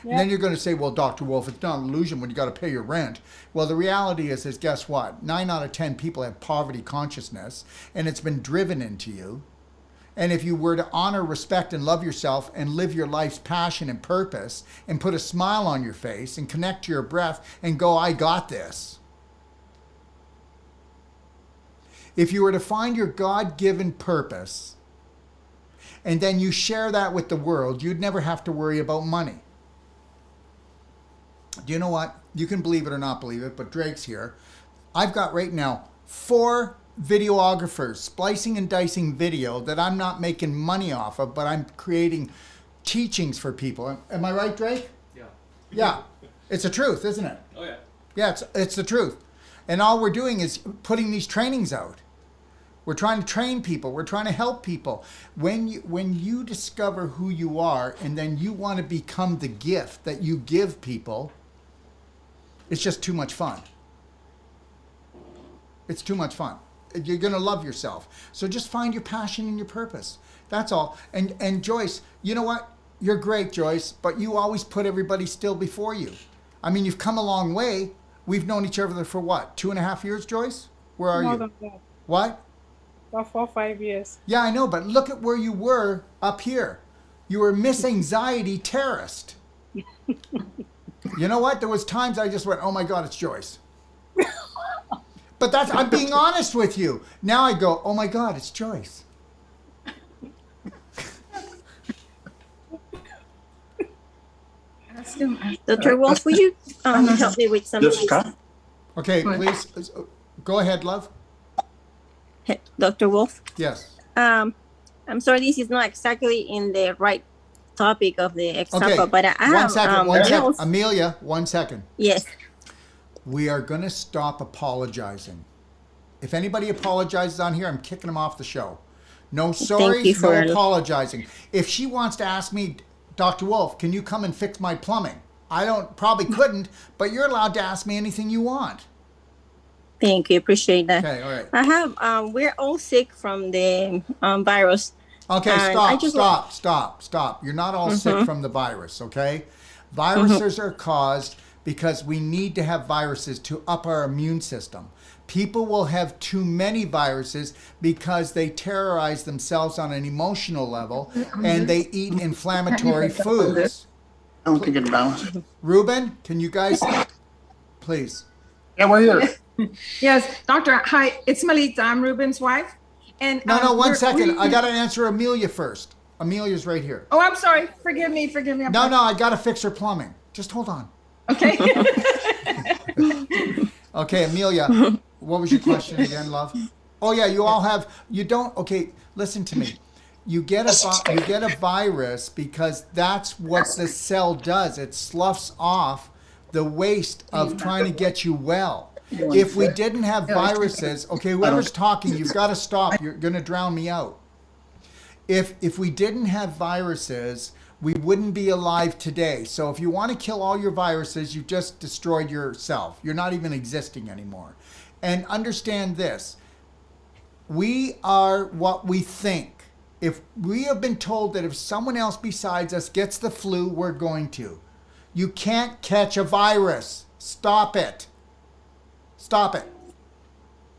Yeah. And then you're going to say, well, Dr. Wolf, it's not an illusion when you got to pay your rent. Well, the reality is guess what? 9 out of 10 people have poverty consciousness and it's been driven into you. And if you were to honor, respect, and love yourself and live your life's passion and purpose and put a smile on your face and connect to your breath and go, I got this. If you were to find your God-given purpose and then you share that with the world, you'd never have to worry about money. Do you know what? You can believe it or not believe it, but Drake's here. I've got right now 4 videographers splicing and dicing video that I'm not making money off of, but I'm creating teachings for people. Am I right, Drake? Yeah. Yeah. It's the truth, isn't it? Oh yeah. Yeah, it's the truth. And all we're doing is putting these trainings out. We're trying to train people. We're trying to help people. When you discover who you are and then you want to become the gift that you give people, it's just too much fun. It's too much fun. You're going to love yourself. So just find your passion and your purpose. That's all. And Joyce, you know what? You're great, Joyce, but you always put everybody still before you. I mean, you've come a long way. We've known each other for what, 2.5 years, Joyce? Where are More you? than that. What? About 4 or 5 years. Yeah, I know, but look at where you were up here. You were Miss Anxiety terrorist. You know what? There was times I just went, oh my God, it's Joyce. But I'm being honest with you. Now I go, oh my God, it's Joyce. Dr. Wolf, will you help me with something? Okay, please. Go ahead, love. Dr. Wolf? Yes. I'm sorry, this is not exactly in the right topic of the Ixtapa, Okay, but I have... one second. Amelia, 1 second. Yes. We are going to stop apologizing. If anybody apologizes on here, I'm kicking them off the show. No sorries, no apologizing. If she wants to ask me, Dr. Wolf, can you come and fix my plumbing? Probably couldn't, but you're allowed to ask me anything you want. Thank you, appreciate that. Okay, all right. I have, we're all sick from the virus. Okay, stop. You're not all sick from the virus, okay? Viruses are caused because we need to have viruses to up our immune system. People will have too many viruses because they terrorize themselves on an emotional level and they eat inflammatory foods. I don't think it balanced. Ruben, can you guys, please? Yeah, we're here. Yes, Doctor. Hi, it's Melita. I'm Ruben's wife. And No, one second. I we- got to answer Amelia first. Amelia's right here. Oh, I'm sorry. Forgive me. I'm No, I got to fix her plumbing. Just hold on. Okay. Okay, Amelia, what was your question again, love? Oh yeah, okay, listen to me. You get a virus because that's what the cell does. It sloughs off the waste of trying to get you well. If we didn't have viruses, okay, whoever's talking, you've got to stop. You're going to drown me out. If we didn't have viruses, we wouldn't be alive today. So if you want to kill all your viruses, you've just destroyed yourself. You're not even existing anymore. And understand this. We are what we think. If we have been told that if someone else besides us gets the flu, we're going to. You can't catch a virus. Stop it. Stop it.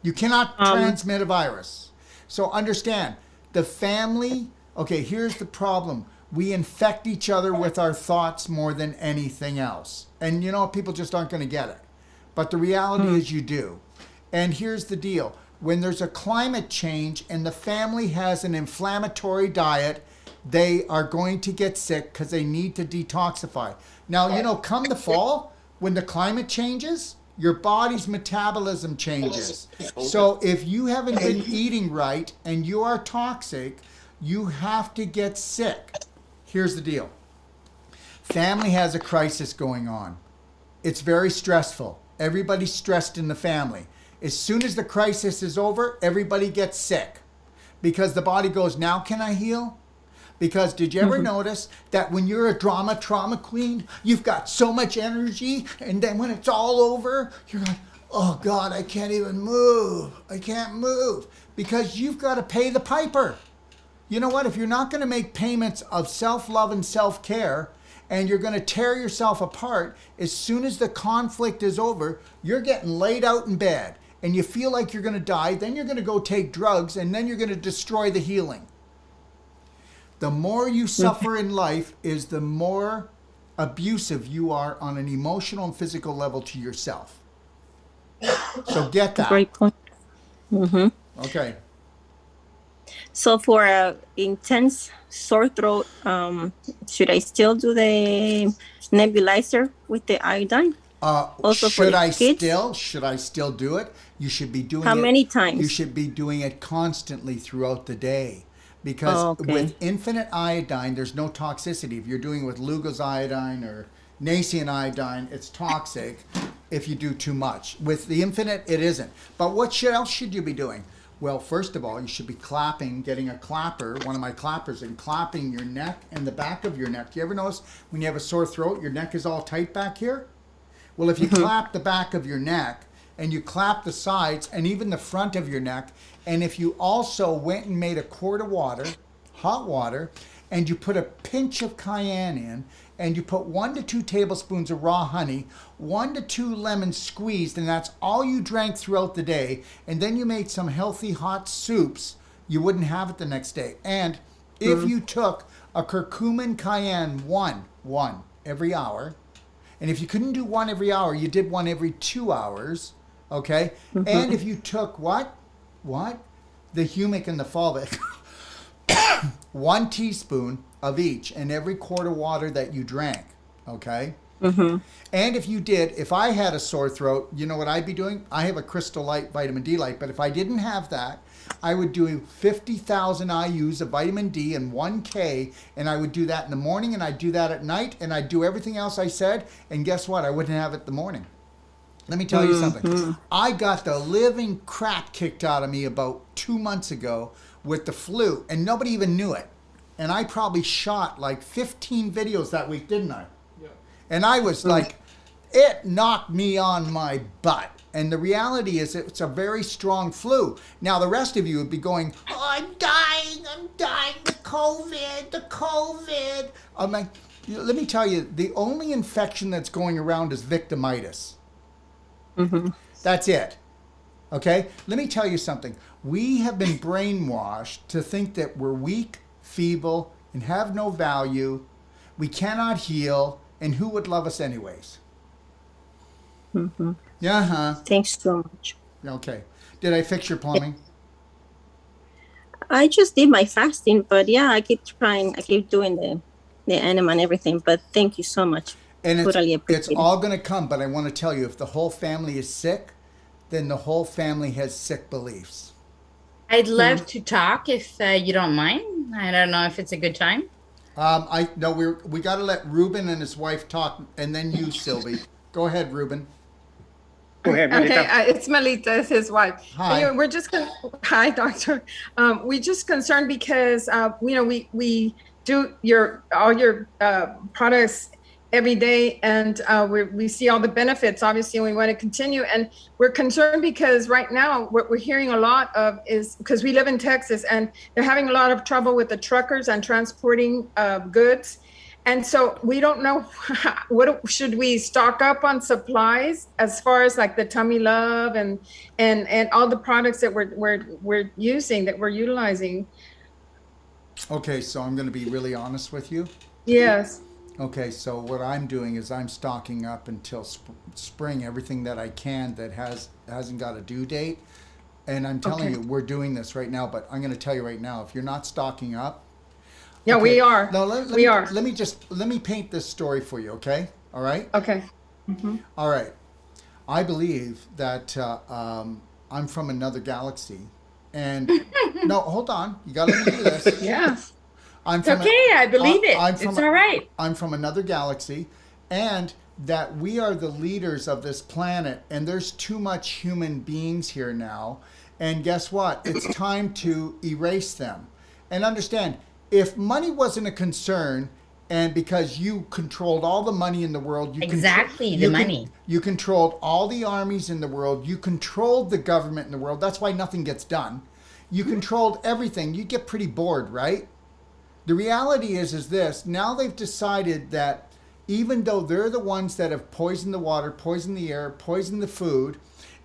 You cannot transmit a virus. So understand, the family, okay, here's the problem. We infect each other with our thoughts more than anything else. And people just aren't going to get it. But the reality is you do. And here's the deal. When there's a climate change and the family has an inflammatory diet, they are going to get sick because they need to detoxify. Now, come the fall, when the climate changes, your body's metabolism changes. So if you haven't been eating right and you are toxic, you have to get sick. Here's the deal. Family has a crisis going on. It's very stressful. Everybody's stressed in the family. As soon as the crisis is over, everybody gets sick because the body goes, now can I heal? Because did you ever notice that when you're a trauma queen, you've got so much energy, and then when it's all over, you're like, oh God, I can't even move. I can't move because you've got to pay the piper. You know what? If you're not going to make payments of self-love and self-care, and you're going to tear yourself apart, as soon as the conflict is over, you're getting laid out in bed, and you feel like you're going to die, then you're going to go take drugs, and then you're going to destroy the healing. The more you suffer in life is the more abusive you are on an emotional and physical level to yourself. So get that. Great point. Okay. So for a intense sore throat, should I still do the nebulizer with the iodine? Also should I kids? still do it? You should be doing it. How many times? You should be doing it constantly throughout the day. Because with infinite iodine, there's no toxicity. If you're doing it with Lugol's iodine or Nacean iodine, it's toxic if you do too much. With the infinite, it isn't. But what else should you be doing? Well, first of all, you should be clapping, getting a clapper, one of my clappers, and clapping your neck and the back of your neck. Do you ever notice when you have a sore throat, your neck is all tight back here? Well, if you clap the back of your neck, and you clap the sides and even the front of your neck, and if you also went and made a quart of water, hot water, and you put a pinch of cayenne in, and you put 1 to 2 tablespoons of raw honey, 1 to 2 lemons squeezed, and that's all you drank throughout the day, and then you made some healthy hot soups, you wouldn't have it the next day. And if you took a curcumin cayenne one every hour, and if you couldn't do one every hour, you did one every 2 hours, okay? And if you took what? The humic and the fulvic, 1 teaspoon of each in every quart of water that you drank, okay? And if I had a sore throat, you know what I'd be doing? I have a Crystal Light vitamin D light, but if I didn't have that, I would do 50,000 IUs of vitamin D and 1K, and I would do that in the morning, and I'd do that at night, and I'd do everything else I said, and guess what? I wouldn't have it in the morning. Let me tell you something. I got the living crap kicked out of me about 2 months ago with the flu, and nobody even knew it. And I probably shot like 15 videos that week, didn't I? Yeah. And I was like, it knocked me on my butt. And the reality is it's a very strong flu. Now, the rest of you would be going, oh, I'm dying, the COVID. I'm like, let me tell you, the only infection that's going around is victimitis. That's it. Okay? Let me tell you something. We have been brainwashed to think that we're weak, feeble, and have no value. We cannot heal, and who would love us anyways? Hmm. Yeah, huh? Thanks so much. Okay. Did I fix your plumbing? I just did my fasting, but yeah, I keep trying. I keep doing the enema and everything. But thank you so much. And Totally it's appreciate it. all going to come, but I want to tell you, if the whole family is sick, then the whole family has sick beliefs. I'd love to talk if you don't mind. I don't know if it's a good time. I no, we got to let Ruben and his wife talk, and then you, Sylvie. Go ahead, Ruben. Go ahead, Okay, Melita. it's Melita, it's his wife. Hi. We're just hi, doctor. We just concerned because we do all your products every day, and we see all the benefits. Obviously, and we want to continue. And we're concerned because right now what we're hearing a lot of is because we live in Texas, and they're having a lot of trouble with the truckers and transporting goods. And so we don't know what should we stock up on supplies as far as like the Tummy Love and all the products that we're using, that we're utilizing. Okay, so I'm going to be really honest with you. Yes. Okay, so what I'm doing is I'm stocking up until spring everything that I can that hasn't got a due date. And I'm telling Okay. you, we're doing this right now, but I'm going to tell you right now, if you're not stocking up. Yeah, Okay, we are. No, let We me, are. let me paint this story for you, okay? All right? Okay. All right. I believe that I'm from another galaxy. And no, hold on. You got to let me do this. Yeah. I'm It's okay. I believe it. I'm from It's all right. I'm from another galaxy, and that we are the leaders of this planet, and there's too much human beings here now. And guess what? It's time to erase them. And understand, if money wasn't a concern, and because you controlled all the money in the world, Exactly, the you money. you controlled all the armies in the world, you controlled the government in the world. That's why nothing gets done. You controlled everything. You get pretty bored, right? The reality is this. Now they've decided that even though they're the ones that have poisoned the water, poisoned the air, poisoned the food,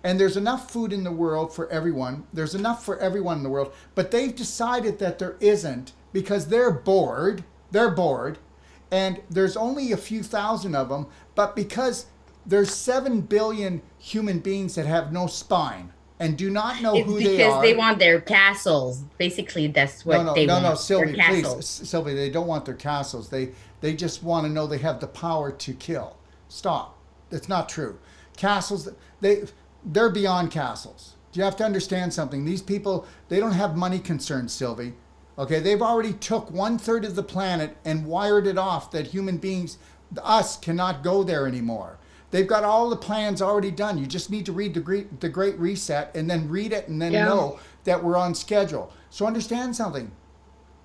and there's enough food in the world for everyone, there's enough for everyone in the world, but they've decided that there isn't because they're bored. They're bored. And there's only a few thousand of them, but because there's 7 billion human beings that have no spine and do not know It's who they because are. they want their castles. Basically, that's what they want. No, Sylvie, their please, castles. Sylvie, they don't want their castles. They just want to know they have the power to kill. Stop. It's not true. Castles, they're beyond castles. You have to understand something. These people, they don't have money concerns, Sylvie. Okay, they've already took 1/3 of the planet and wired it off that human beings, us, cannot go there anymore. They've got all the plans already done. You just need to read the Great Reset and then read it and then know that we're on schedule. So understand something.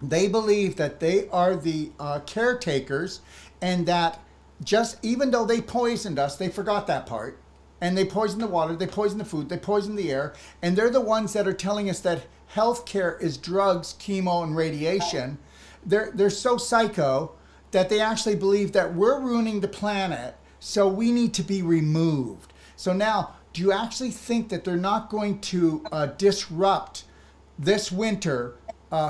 They believe that they are the caretakers, and that just even though they poisoned us, they forgot that part. And they poison the water, they poison the food, they poison the air, and they're the ones that are telling us that healthcare is drugs, chemo, and radiation. They're so psycho that they actually believe that we're ruining the planet, so we need to be removed. So now, do you actually think that they're not going to disrupt this winter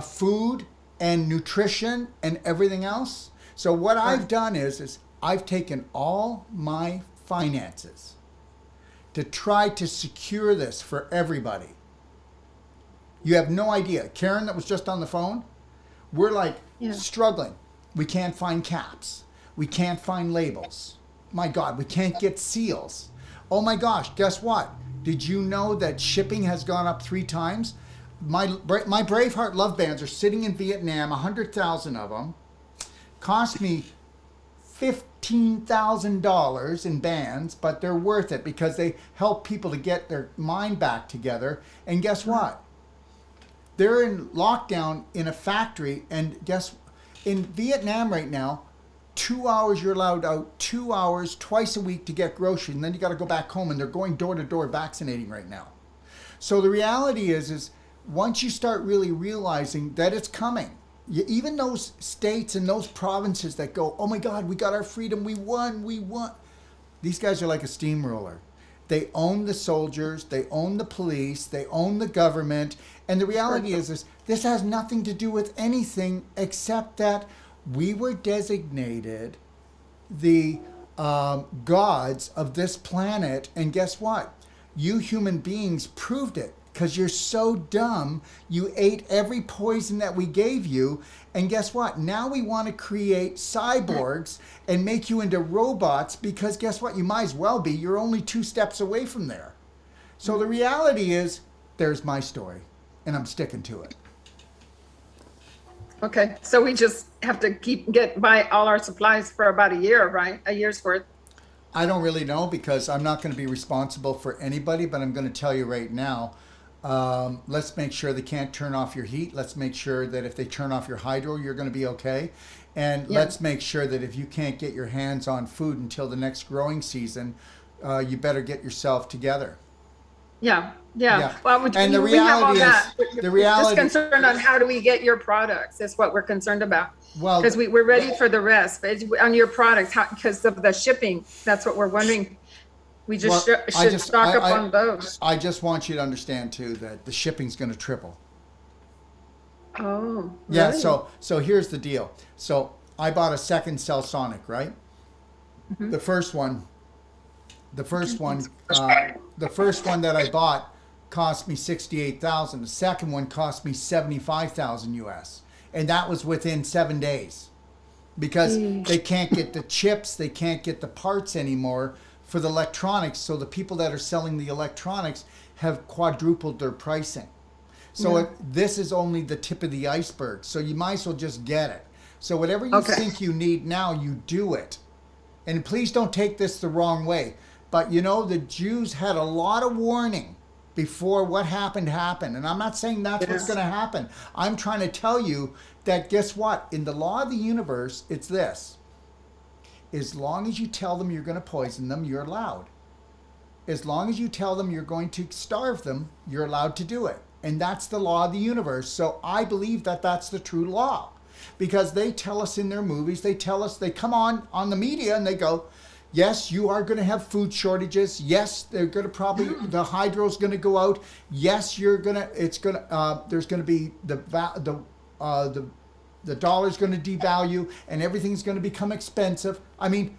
food and nutrition and everything else? So what I've done is I've taken all my finances to try to secure this for everybody. You have no idea. Karen that was just on the phone, we're like struggling. We can't find caps. We can't find labels. My God, we can't get seals. Oh my gosh, guess what? Did you know that shipping has gone up 3 times? My Braveheart love bands are sitting in Vietnam, 100,000 of them. Cost me $15,000 in bands, but they're worth it because they help people to get their mind back together. And guess what? They're in lockdown in a factory, and in Vietnam right now, 2 hours you're allowed out, 2 hours twice a week to get groceries, and then you got to go back home, and they're going door to door vaccinating right now. So the reality is once you start really realizing that it's coming, even those states and those provinces that go, oh my God, we got our freedom, we won. These guys are like a steamroller. They own the soldiers, they own the police, they own the government. And the reality is this has nothing to do with anything except that we were designated the gods of this planet. And guess what? You human beings proved it because you're so dumb. You ate every poison that we gave you. And guess what? Now we want to create cyborgs and make you into robots because guess what? You might as well be. You're only 2 steps away from there. So the reality is, there's my story, and I'm sticking to it. Okay, so we just have to buy all our supplies for about a year, right? A year's worth. I don't really know because I'm not going to be responsible for anybody, but I'm going to tell you right now, let's make sure they can't turn off your heat. Let's make sure that if they turn off your hydro, you're going to be okay. And let's make sure that if you can't get your hands on food until the next growing season, you better get yourself together. Yeah. And Well, the reality is, we're just concerned on how do we get your products. That's what we're concerned about. Well, because we're ready for the rest, but on your products, because of the shipping, that's what we're wondering. We just should stock up on those. I just want you to understand too that the shipping's going to triple. Oh. Yeah. Really? So here's the deal. So I bought a second Cell Sonic, right? Mm-hmm. The first one that I bought cost me $68,000. The second one cost me $75,000 US, and that was within 7 days, because they can't get the chips, they can't get the parts anymore for the electronics. So the people that are selling the electronics have quadrupled their pricing. So this is only the tip of the iceberg. So you might as well just get it. So whatever you think you need now, you do it. And please don't take this the wrong way. But you know, the Jews had a lot of warning before what happened. And I'm not saying that's what's going to happen. I'm trying to tell you that guess what? In the law of the universe, it's this. As long as you tell them you're going to poison them, you're allowed. As long as you tell them you're going to starve them, you're allowed to do it. And that's the law of the universe. So I believe that that's the true law. Because they tell us in their movies, they come on the media and they go, yes, you are going to have food shortages. Yes, they're going to probably, the hydro's going to go out. Yes, there's going to be the dollar's going to devalue and everything's going to become expensive. I mean,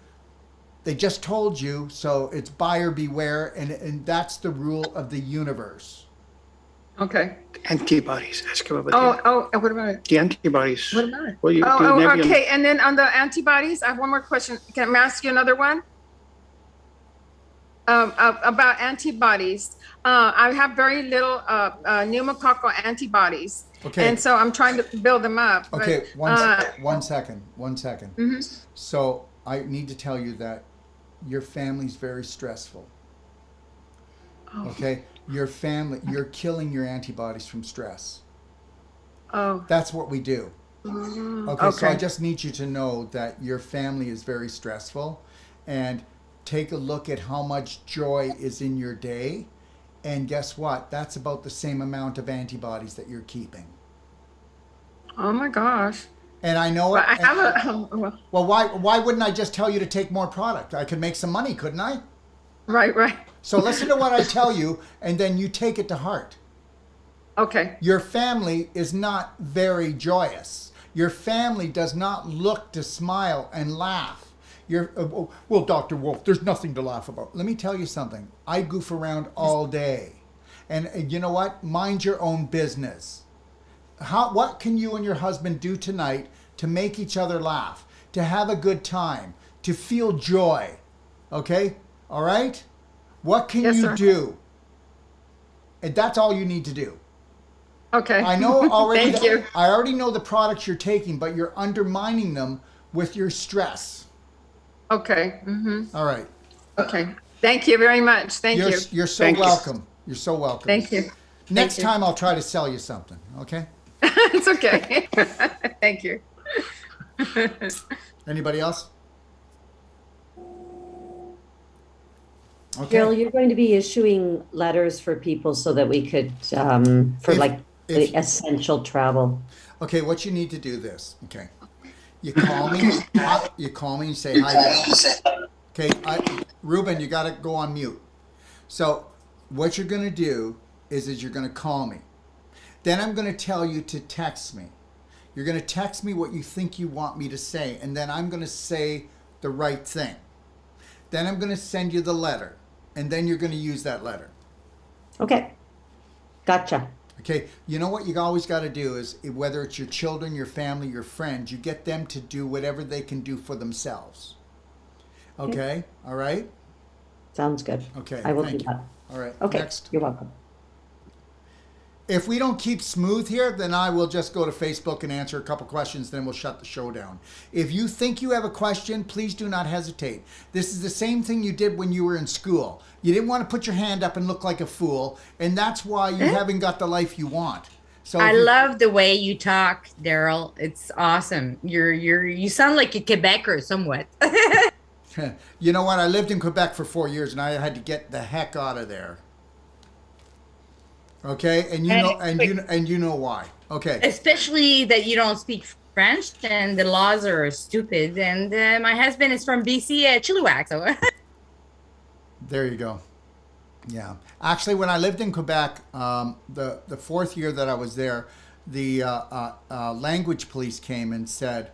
they just told you, so it's buyer beware, and that's the rule of the universe. Okay. Antibodies. Ask him about what about it? the antibodies. What about it? Well, you okay. And then on the antibodies, I have one more question. Can I ask you another one? About antibodies. I have very little pneumococcal antibodies. Okay. And so I'm trying to build them up. Okay, but, one second. Mm-hmm. So I need to tell you that your family's very stressful. Oh. Okay? Your family, you're killing your antibodies from stress. Oh. That's what we do. Okay, so I just need you to know that your family is very stressful, and take a look at how much joy is in your day, and guess what? That's about the same amount of antibodies that you're keeping. Oh my gosh. And I know it. I have well, why wouldn't I just tell you to take more product? I could make some money, couldn't I? Right. So listen to what I tell you, and then you take it to heart. Okay. Your family is not very joyous. Your family does not look to smile and laugh. Well, Dr. Wolf, there's nothing to laugh about. Let me tell you something. I goof around all day. And you know what? Mind your own business. What can you and your husband do tonight to make each other laugh, to have a good time, to feel joy? Okay? All right? What can you do? And that's all you need to do. Okay. I know already. Thank you. I already know the products you're taking, but you're undermining them with your stress. Okay. Mm-hmm. All right. Okay. Thank you very much. Thank you. You're so welcome. You're so welcome. Thank you. Next time I'll try to sell you something. Okay? It's okay. Thank you. Anybody else? Okay. Carol, you're going to be issuing letters for people so that we could, the essential travel. Okay, what you need to do this. Okay. You call me. You call me and say hi. Okay, Ruben, you got to go on mute. So what you're going to do is you're going to call me. Then I'm going to tell you to text me. You're going to text me what you think you want me to say, and then I'm going to say the right thing. Then I'm going to send you the letter, and then you're going to use that letter. Okay. Gotcha. Okay, you know what you always got to do is, whether it's your children, your family, your friends, you get them to do whatever they can do for themselves. Okay? All right? Sounds good. Okay, I will thank do you. that. All right, Okay. next. You're welcome. If we don't keep smooth here, then I will just go to Facebook and answer a couple questions, then we'll shut the show down. If you think you have a question, please do not hesitate. This is the same thing you did when you were in school. You didn't want to put your hand up and look like a fool, and that's why you haven't got the life you want. So I love the way you talk, Daryl. It's awesome. You sound like a Quebecer somewhat. You know what? I lived in Quebec for 4 years, and I had to get the heck out of there. Okay, and you know why. Okay. Especially that you don't speak French and the laws are stupid. And my husband is from BC, Chilliwack. So there you go. Yeah. Actually, when I lived in Quebec, the fourth year that I was there, the language police came and said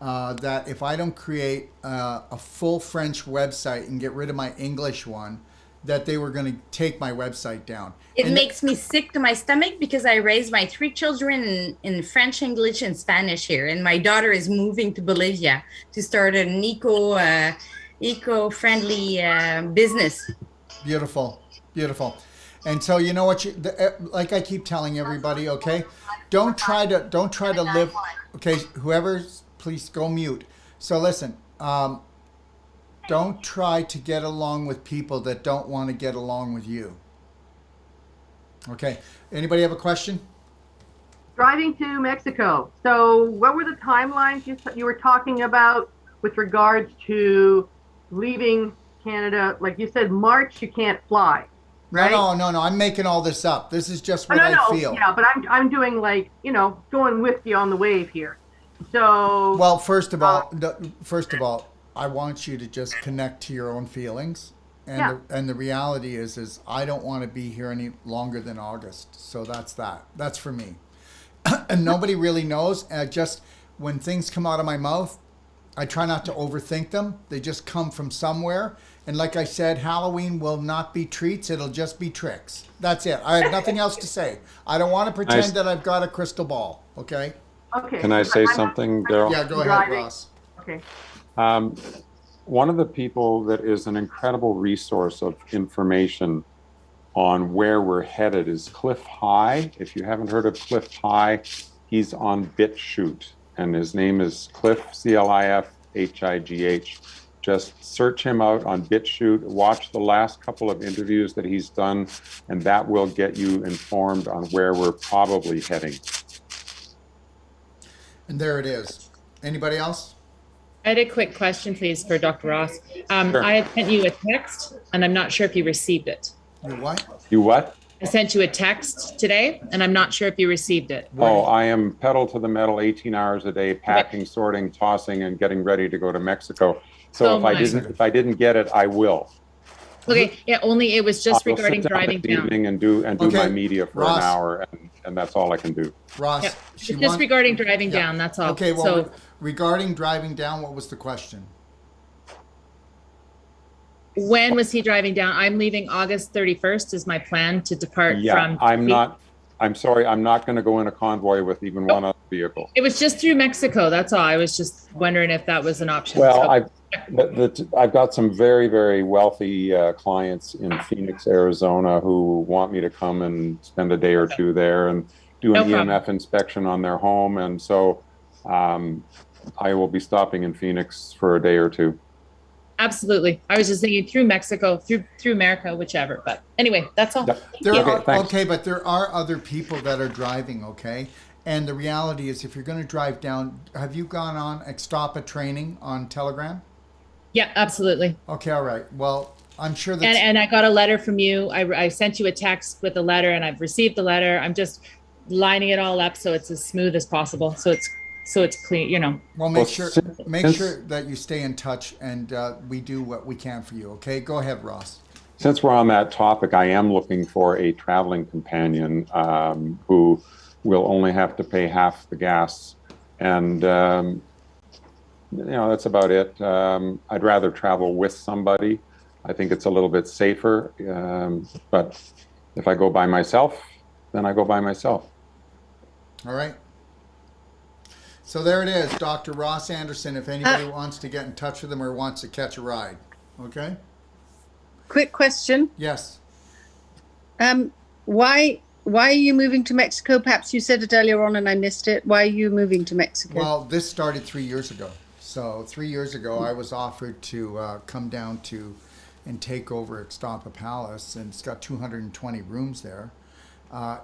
that if I don't create a full French website and get rid of my English one, that they were going to take my website down. It makes me sick to my stomach because I raised my 3 children in French, English, and Spanish here. And my daughter is moving to Bolivia to start an eco-friendly business. Beautiful. Beautiful. And so, you know what, like I keep telling everybody, okay, don't try to live, okay, whoever, please go mute. So listen, don't try to get along with people that don't want to get along with you. Okay. Anybody have a question? Driving to Mexico. So what were the timelines you were talking about with regards to leaving Canada? Like you said, March, you can't fly. Right? No. I'm making all this up. This is just what I feel. Yeah, but I'm doing like, going with you on the wave here. So. Well, first of all, I want you to just connect to your own feelings. And the reality is I don't want to be here any longer than August. So that's that. That's for me. And nobody really knows. Just when things come out of my mouth, I try not to overthink them. They just come from somewhere. And like I said, Halloween will not be treats. It'll just be tricks. That's it. I have nothing else to say. I don't want to pretend that I've got a crystal ball. Okay? Okay. Can I say something, Daryl? Yeah, go ahead, Ross. Okay. One of the people that is an incredible resource of information on where we're headed is Cliff High. If you haven't heard of Cliff High, he's on BitChute, and his name is Cliff, CLIFHIGH. Just search him out on BitChute, watch the last couple of interviews that he's done, and that will get you informed on where we're probably heading. And there it is. Anybody else? I had a quick question, please, for Dr. Ross. Sure. I had sent you a text, and I'm not sure if you received it. You what? You what? I sent you a text today, and I'm not sure if you received it. Oh, I am pedal to the metal 18 hours a day, packing, sorting, tossing, and getting ready to go to Mexico. So if I didn't get it, I will. Okay, yeah, only it was just I'll regarding sit down driving this down. evening and do my media for Ross. an hour, and that's all I can do. Ross, Yep. Just regarding driving down, that's all. Okay, well, so regarding driving down, what was the question? when was he driving down? I'm leaving August 31st is my plan to depart from. I'm sorry, I'm not going to go in a convoy with even one other vehicle. It was just through Mexico. That's all. I was just wondering if that was an option. Well, I've got some very, very wealthy clients in Phoenix, Arizona, who want me to come and spend a day or two there and do an EMF inspection on their home. And so I will be stopping in Phoenix for a day or two. Absolutely. I was just thinking through Mexico, through America, whichever. But anyway, that's all. Okay, but there are other people that are driving, okay? And the reality is, if you're going to drive down, have you gone on Ixtapa training on Telegram? Yeah, absolutely. Okay, all right. Well, I'm sure that. And I got a letter from you. I sent you a text with a letter, and I've received the letter. I'm just lining it all up so it's as smooth as possible. So it's clean, you know. Well, make sure that you stay in touch, and we do what we can for you. Okay, go ahead, Ross. Since we're on that topic, I am looking for a traveling companion who will only have to pay half the gas, and That's about it. I'd rather travel with somebody. I think it's a little bit safer. But if I go by myself, then I go by myself. All right. So there it is, Dr. Ross Anderson, if anybody wants to get in touch with him or wants to catch a ride. Okay? Quick question. Yes. Why are you moving to Mexico? Perhaps you said it earlier on and I missed it. Why are you moving to Mexico? Well, this started 3 years ago. So 3 years ago, I was offered to come down to and take over Ixtapa Palace, and it's got 220 rooms there.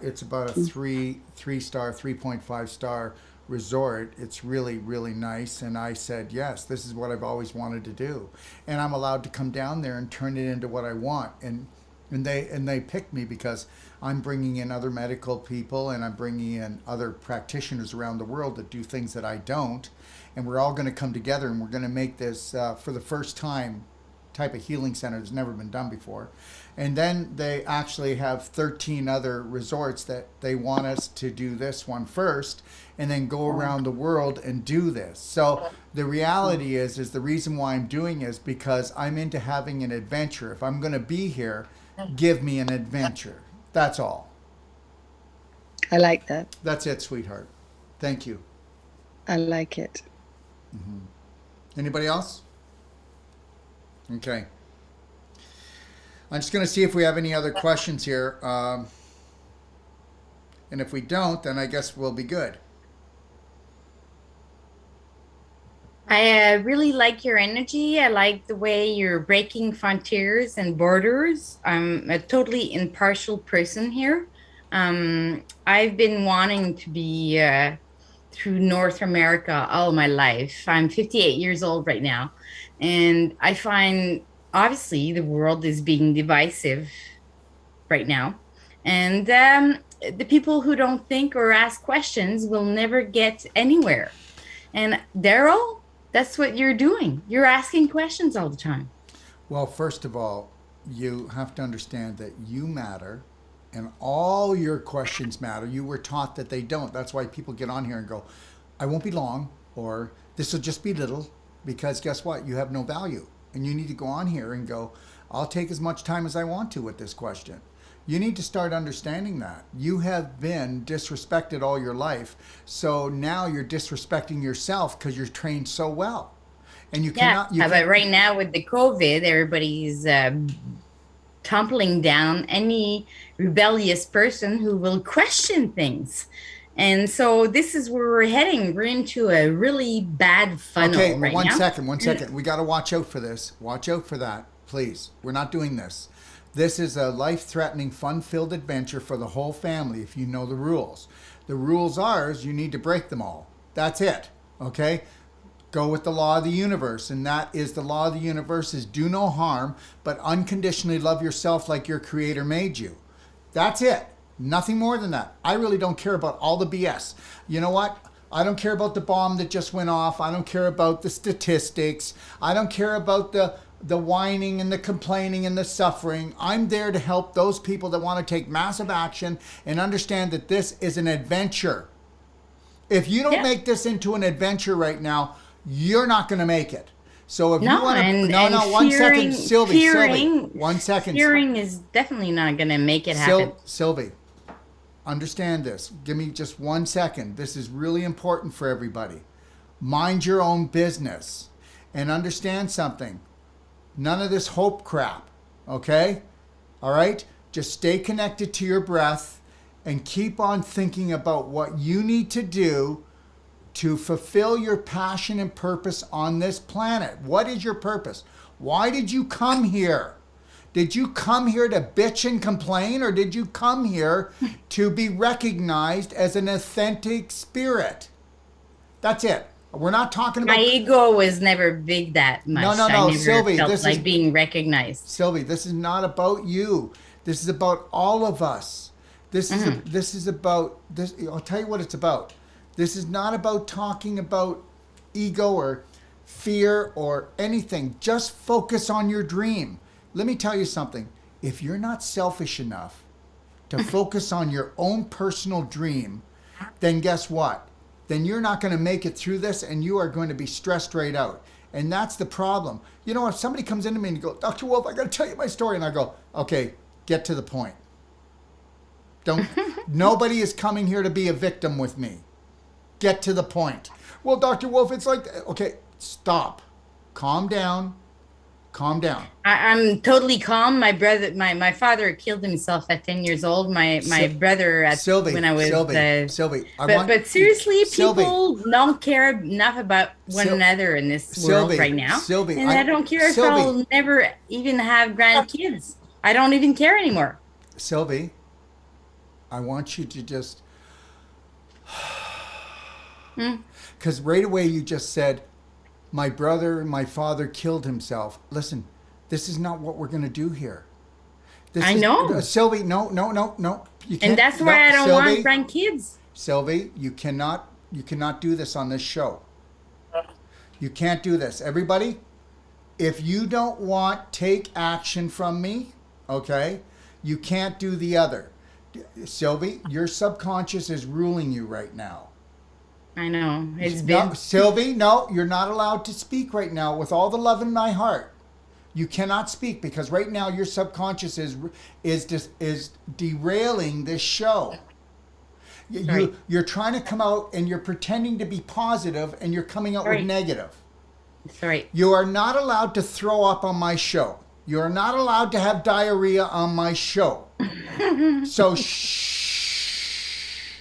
It's about a 3-star, 3.5-star resort. It's really, really nice. And I said, yes, this is what I've always wanted to do. And I'm allowed to come down there and turn it into what I want. And they picked me because I'm bringing in other medical people and I'm bringing in other practitioners around the world that do things that I don't. And we're all going to come together and we're going to make this, for the first time, type of healing center that's never been done before. And then they actually have 13 other resorts that they want us to do this one first and then go around the world and do this. So the reality is the reason why I'm doing is because I'm into having an adventure. If I'm going to be here, give me an adventure. That's all. I like that. That's it, sweetheart. Thank you. I like it. Mm-hmm. Anybody else? Okay. I'm just going to see if we have any other questions here. And if we don't, then I guess we'll be good. I really like your energy. I like the way you're breaking frontiers and borders. I'm a totally impartial person here. I've been wanting to be through North America all my life. I'm 58 years old right now. And I find, obviously, the world is being divisive right now. And the people who don't think or ask questions will never get anywhere. And Daryl, that's what you're doing. You're asking questions all the time. Well, first of all, you have to understand that you matter and all your questions matter. You were taught that they don't. That's why people get on here and go, I won't be long, or this will just be little, because guess what? You have no value. And you need to go on here and go, I'll take as much time as I want to with this question. You need to start understanding that. You have been disrespected all your life. So now you're disrespecting yourself because you're trained so well. And you cannot... But right now with the COVID, everybody's tumbling down any rebellious person who will question things. And so this is where we're heading. We're into a really bad funnel right now. One second. We got to watch out for this. Watch out for that, please. We're not doing this. This is a life-threatening, fun-filled adventure for the whole family if you know the rules. The rules are you need to break them all. That's it, okay? Go with the law of the universe, and that is the law of the universe is do no harm, but unconditionally love yourself like your creator made you. That's it. Nothing more than that. I really don't care about all the BS. You know what? I don't care about the bomb that just went off. I don't care about the statistics. I don't care about the whining and the complaining and the suffering. I'm there to help those people that want to take massive action and understand that this is an adventure. If you don't make this into an adventure right now, you're not going to make it. So if you want to, one second, Sylvie, one second. Hearing is definitely not going to make it happen. Sylvie, understand this. Give me just 1 second. This is really important for everybody. Mind your own business and understand something. None of this hope crap, okay? All right? Just stay connected to your breath and keep on thinking about what you need to do to fulfill your passion and purpose on this planet. What is your purpose? Why did you come here? Did you come here to bitch and complain, or did you come here to be recognized as an authentic spirit? That's it. We're not talking about... My ego was never big that much. No, I never Sylvie, felt this like is being recognized. Sylvie, this is not about you. This is about all of us. This is about this. I'll tell you what it's about. This is not about talking about ego or fear or anything. Just focus on your dream. Let me tell you something. If you're not selfish enough to focus on your own personal dream, then guess what? then you're not going to make it through this, and you are going to be stressed right out. And that's the problem. You know, if somebody comes into me and goes, Dr. Wolf, I got to tell you my story. And I go, okay, get to the point. Nobody is coming here to be a victim with me. Get to the point. Well, Dr. Wolf, it's like, okay, stop. Calm down. Calm down. I'm totally calm. My brother, my father killed himself at 10 years old. My brother at Sylvie, when I was Sylvie. But seriously, Sylvie. people don't care enough about one another in this world right now. Sylvie, and I don't care if I'll never even have grandkids. I don't even care anymore. Sylvie, I want you to just, because right away you just said, my brother and my father killed himself. Listen, this is not what we're going to do here. I know. Sylvie, no. You can't, and that's why I don't want grandkids. Sylvie, you cannot do this on this show. You can't do this. Everybody, if you don't want take action from me, okay, you can't do the other. Sylvie, your subconscious is ruling you right now. I know. It's been... No, Sylvie, no, you're not allowed to speak right now with all the love in my heart. You cannot speak because right now your subconscious is derailing this show. You're trying to come out and you're pretending to be positive and you're coming out with negative. That's right. You are not allowed to throw up on my show. You are not allowed to have diarrhea on my show. So shh.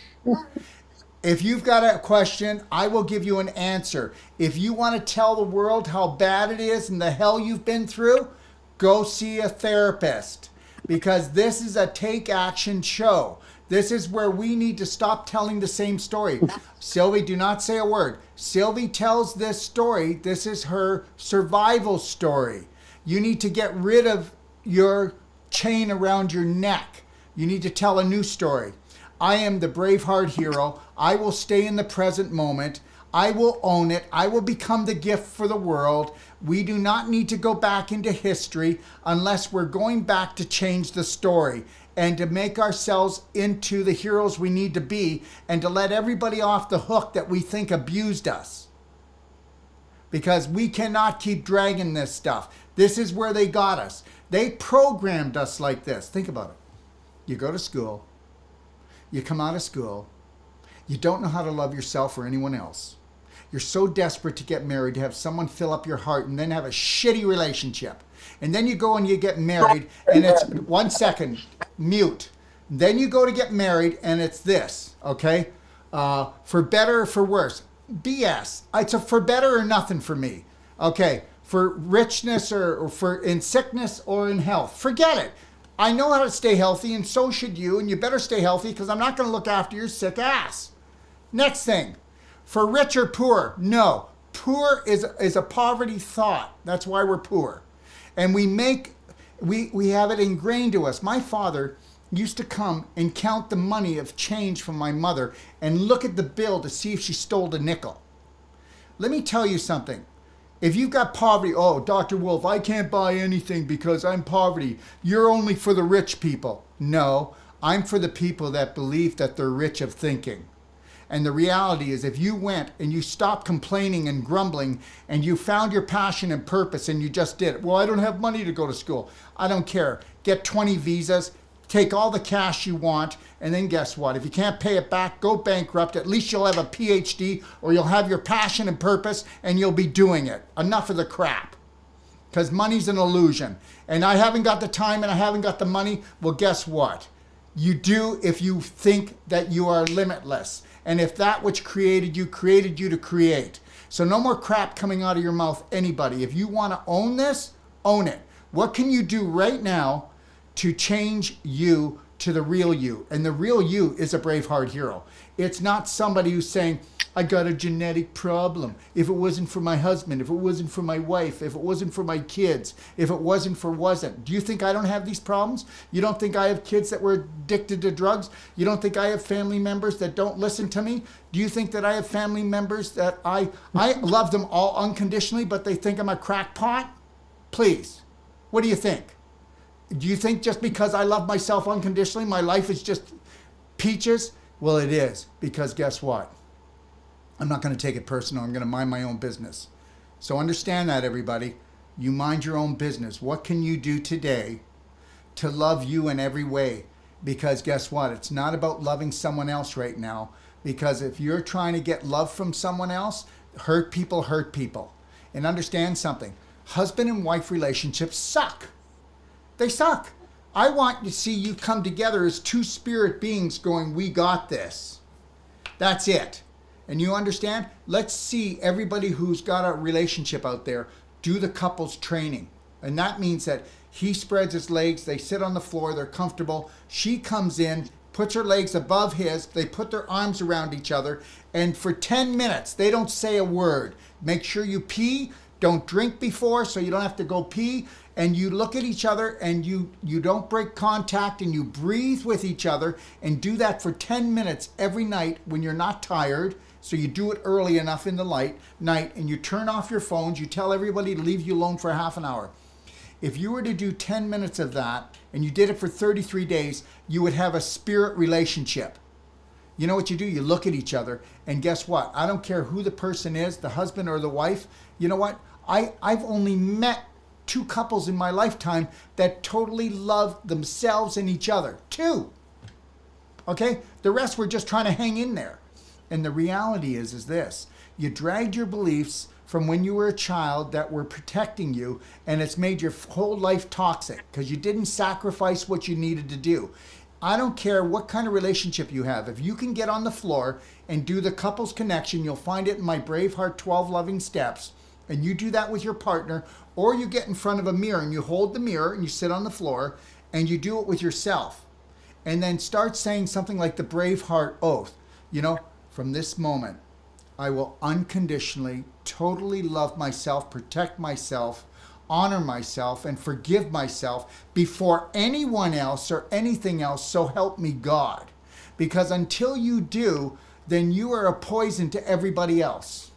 If you've got a question, I will give you an answer. If you want to tell the world how bad it is and the hell you've been through, go see a therapist. Because this is a take action show. This is where we need to stop telling the same story. Sylvie, do not say a word. Sylvie tells this story. This is her survival story. You need to get rid of your chain around your neck. You need to tell a new story. I am the Braveheart hero. I will stay in the present moment. I will own it. I will become the gift for the world. We do not need to go back into history unless we're going back to change the story and to make ourselves into the heroes we need to be and to let everybody off the hook that we think abused us. Because we cannot keep dragging this stuff. This is where they got us. They programmed us like this. Think about it. You go to school. You come out of school. You don't know how to love yourself or anyone else. You're so desperate to get married, to have someone fill up your heart and then have a shitty relationship. And then you go and you get married and it's 1 second, mute. Then you go to get married and it's this, okay? For better or for worse. BS. It's a for better or nothing for me. Okay, for richness or for in sickness or in health. Forget it. I know how to stay healthy and so should you, and you better stay healthy because I'm not going to look after your sick ass. Next thing, for rich or poor, no. Poor is a poverty thought. That's why we're poor. And we have it ingrained to us. My father used to come and count the money of change from my mother and look at the bill to see if she stole a nickel. Let me tell you something. If you've got poverty, oh, Dr. Wolf, I can't buy anything because I'm poverty. You're only for the rich people. No, I'm for the people that believe that they're rich of thinking. And the reality is if you went and you stopped complaining and grumbling and you found your passion and purpose and you just did it. Well, I don't have money to go to school. I don't care. Get 20 visas, take all the cash you want, and then guess what? If you can't pay it back, go bankrupt. At least you'll have a PhD or you'll have your passion and purpose and you'll be doing it. Enough of the crap. Because money's an illusion. And I haven't got the time and I haven't got the money. Well, guess what? You do if you think that you are limitless. And if that which created you to create. So no more crap coming out of your mouth, anybody. If you want to own this, own it. What can you do right now to change you to the real you? And the real you is a Braveheart hero. It's not somebody who's saying, I got a genetic problem. If it wasn't for my husband, if it wasn't for my wife, if it wasn't for my kids, if it wasn't. Do you think I don't have these problems? You don't think I have kids that were addicted to drugs? You don't think I have family members that don't listen to me? Do you think that I have family members that I love them all unconditionally, but they think I'm a crackpot? Please, what do you think? Do you think just because I love myself unconditionally, my life is just peaches? Well, it is, because guess what? I'm not going to take it personal. I'm going to mind my own business. So understand that, everybody. You mind your own business. What can you do today to love you in every way? Because guess what? It's not about loving someone else right now. Because if you're trying to get love from someone else, hurt people hurt people. And understand something. Husband and wife relationships suck. They suck. I want to see you come together as two spirit beings going, we got this. That's it. And you understand? Let's see everybody who's got a relationship out there do the couples training. And that means that he spreads his legs, they sit on the floor, they're comfortable. She comes in, puts her legs above his, they put their arms around each other, and for 10 minutes, they don't say a word. Make sure you pee, don't drink before so you don't have to go pee, and you look at each other and you don't break contact and you breathe with each other, and do that for 10 minutes every night when you're not tired. So you do it early enough in the night, and you turn off your phones. You tell everybody to leave you alone for half an hour. If you were to do 10 minutes of that and you did it for 33 days, you would have a spirit relationship. You know what you do? You look at each other, and guess what? I don't care who the person is, the husband or the wife. You know what? I've only met 2 couples in my lifetime that totally love themselves and each other. 2. Okay? The rest were just trying to hang in there. And the reality is this. You dragged your beliefs from when you were a child that were protecting you, and it's made your whole life toxic because you didn't sacrifice what you needed to do. I don't care what kind of relationship you have. If you can get on the floor and do the couples connection, you'll find it in my Braveheart 12 Loving Steps, and you do that with your partner, or you get in front of a mirror and you hold the mirror and you sit on the floor and you do it with yourself. And then start saying something like the Braveheart oath. You know, from this moment, I will unconditionally, totally love myself, protect myself, honor myself, and forgive myself before anyone else or anything else, so help me God. Because until you do, then you are a poison to everybody else.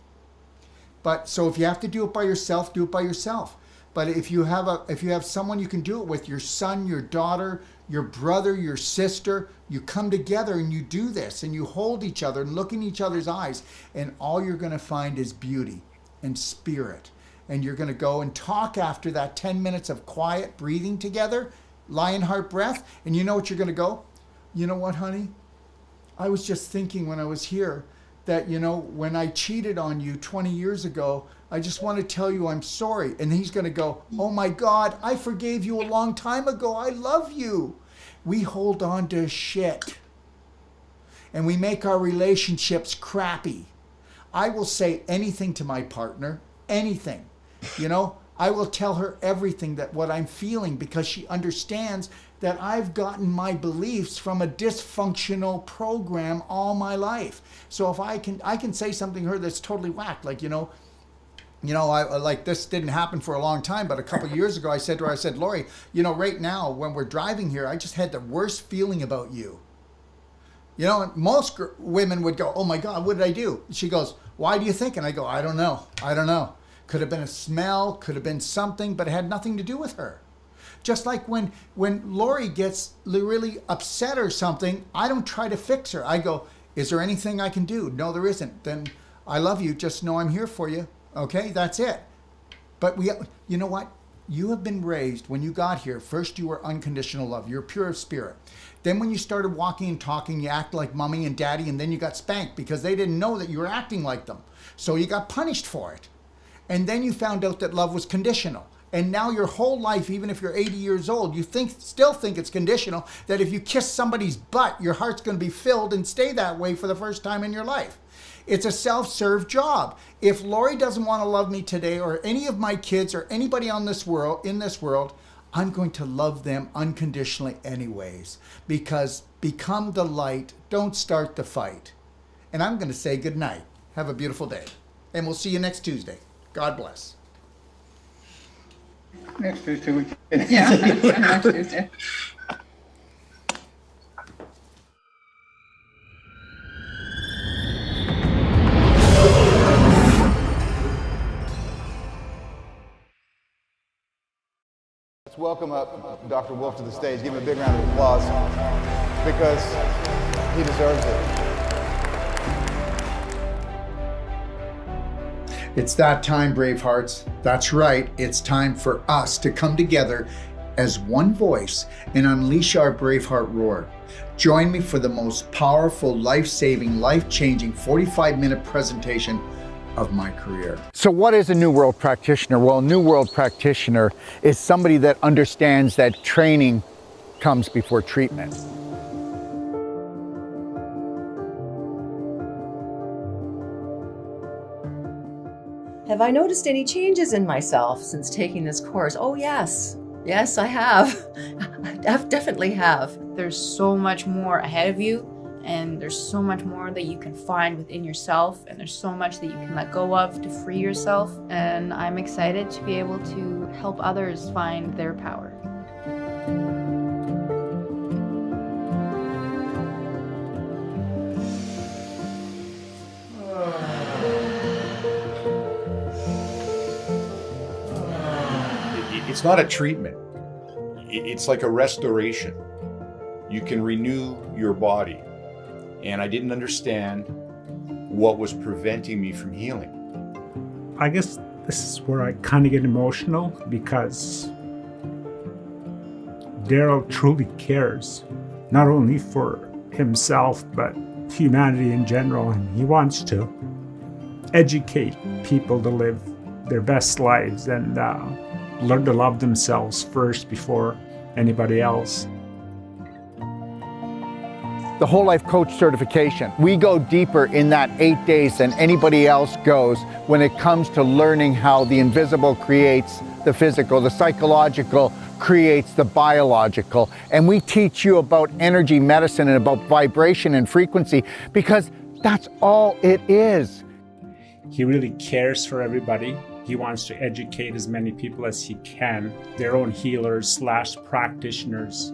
But so if you have to do it by yourself, do it by yourself. But if you have someone you can do it with, your son, your daughter, your brother, your sister, you come together and you do this and you hold each other and look in each other's eyes, and all you're going to find is beauty and spirit. And you're going to go and talk after that 10 minutes of quiet breathing together, Lionheart breath, and you know what you're going to go? You know what, honey? I was just thinking when I was here that, you know, when I cheated on you 20 years ago, I just want to tell you I'm sorry. And he's going to go, oh my God, I forgave you a long time ago. I love you. We hold on to shit. And we make our relationships crappy. I will say anything to my partner, anything. You know, I will tell her everything that what I'm feeling, because she understands that I've gotten my beliefs from a dysfunctional program all my life. So if I can say something to her that's totally whacked, like, I like, this didn't happen for a long time, but a couple of years ago, I said to her, Lori, you know, right now when we're driving here, I just had the worst feeling about you. You know, and most women would go, oh my God, what did I do? She goes, why do you think? And I go, I don't know. Could have been a smell, could have been something, but it had nothing to do with her. Just like when Lori gets really upset or something, I don't try to fix her. I go, is there anything I can do? No, there isn't. Then I love you. Just know I'm here for you. Okay, that's it. But you know what? You have been raised, when you got here, first you were unconditional love. You're pure of spirit. Then when you started walking and talking, you act like mommy and daddy, and then you got spanked because they didn't know that you were acting like them. So you got punished for it. And then you found out that love was conditional. And now your whole life, even if you're 80 years old, you still think it's conditional, that if you kiss somebody's butt, your heart's going to be filled and stay that way for the first time in your life. It's a self-serve job. If Lori doesn't want to love me today, or any of my kids, or anybody in this world, I'm going to love them unconditionally anyways. Because become the light, don't start the fight. And I'm going to say good night. Have a beautiful day. And we'll see you next Tuesday. God bless. Next Tuesday we can. Yeah, next Tuesday. Let's welcome up Dr. Wolf to the stage. Give him a big round of applause because he deserves it. It's that time, Bravehearts. That's right, it's time for us to come together as one voice and unleash our Braveheart roar. Join me for the most powerful, life-saving, life-changing 45-minute presentation of my career. So what is a New World Practitioner? Well, a New World Practitioner is somebody that understands that training comes before treatment. Have I noticed any changes in myself since taking this course? Oh, yes. Yes, I have. I definitely have. There's so much more ahead of you, and there's so much more that you can find within yourself, and there's so much that you can let go of to free yourself. And I'm excited to be able to help others find their power. It's not a treatment. It's like a restoration. You can renew your body. And I didn't understand what was preventing me from healing. I guess this is where I kind of get emotional, because Daryl truly cares, not only for himself, but humanity in general. And he wants to educate people to live their best lives and learn to love themselves first before anybody else. The Whole Life Coach certification. We go deeper in that 8 days than anybody else goes when it comes to learning how the invisible creates the physical, the psychological creates the biological. And we teach you about energy medicine and about vibration and frequency, because that's all it is. He really cares for everybody. He wants to educate as many people as he can, their own healers / practitioners.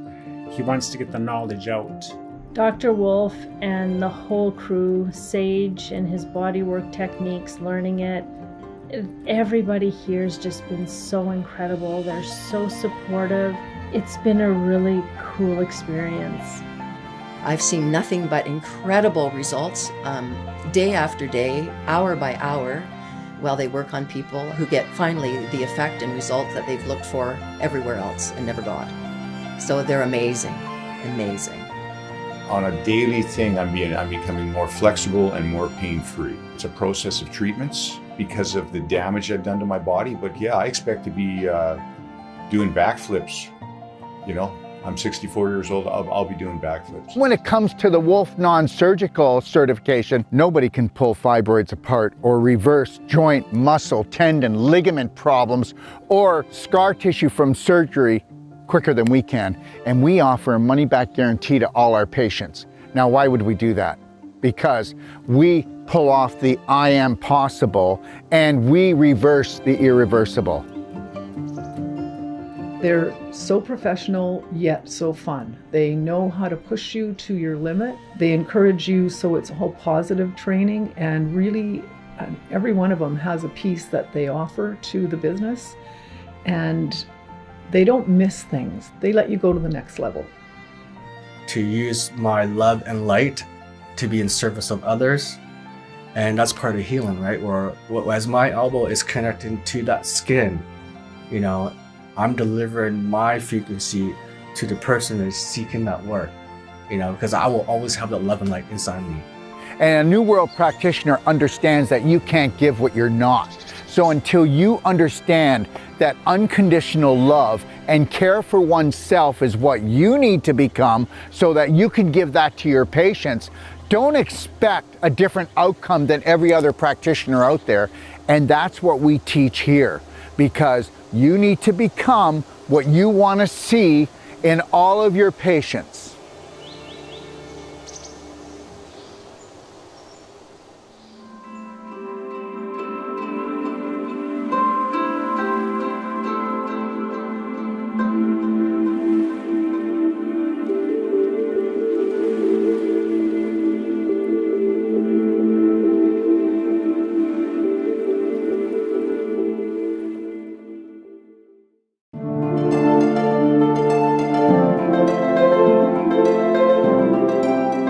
He wants to get the knowledge out. Dr. Wolf and the whole crew, Sage and his bodywork techniques, learning it, everybody here has just been so incredible. They're so supportive. It's been a really cool experience. I've seen nothing but incredible results, day after day, hour by hour, while they work on people who get finally the effect and result that they've looked for everywhere else and never got. So they're amazing, amazing. On a daily thing, I'm becoming more flexible and more pain-free. It's a process of treatments because of the damage I've done to my body. But yeah, I expect to be doing backflips. You know, I'm 64 years old. I'll be doing backflips. When it comes to the Wolf non-surgical certification, nobody can pull fibroids apart or reverse joint, muscle, tendon, ligament problems or scar tissue from surgery quicker than we can. And we offer a money-back guarantee to all our patients. Now, why would we do that? Because we pull off the I am possible and we reverse the irreversible. They're so professional, yet so fun. They know how to push you to your limit. They encourage you, so it's all positive training, and really every one of them has a piece that they offer to the business, and they don't miss things. They let you go to the next level. To use my love and light to be in service of others, and that's part of healing, right? Where as my elbow is connecting to that skin, you know, I'm delivering my frequency to the person that's seeking that work, you know, because I will always have that love and light inside me. And a New World Practitioner understands that you can't give what you're not. So until you understand that unconditional love and care for oneself is what you need to become so that you can give that to your patients, don't expect a different outcome than every other practitioner out there. And that's what we teach here, because you need to become what you want to see in all of your patients.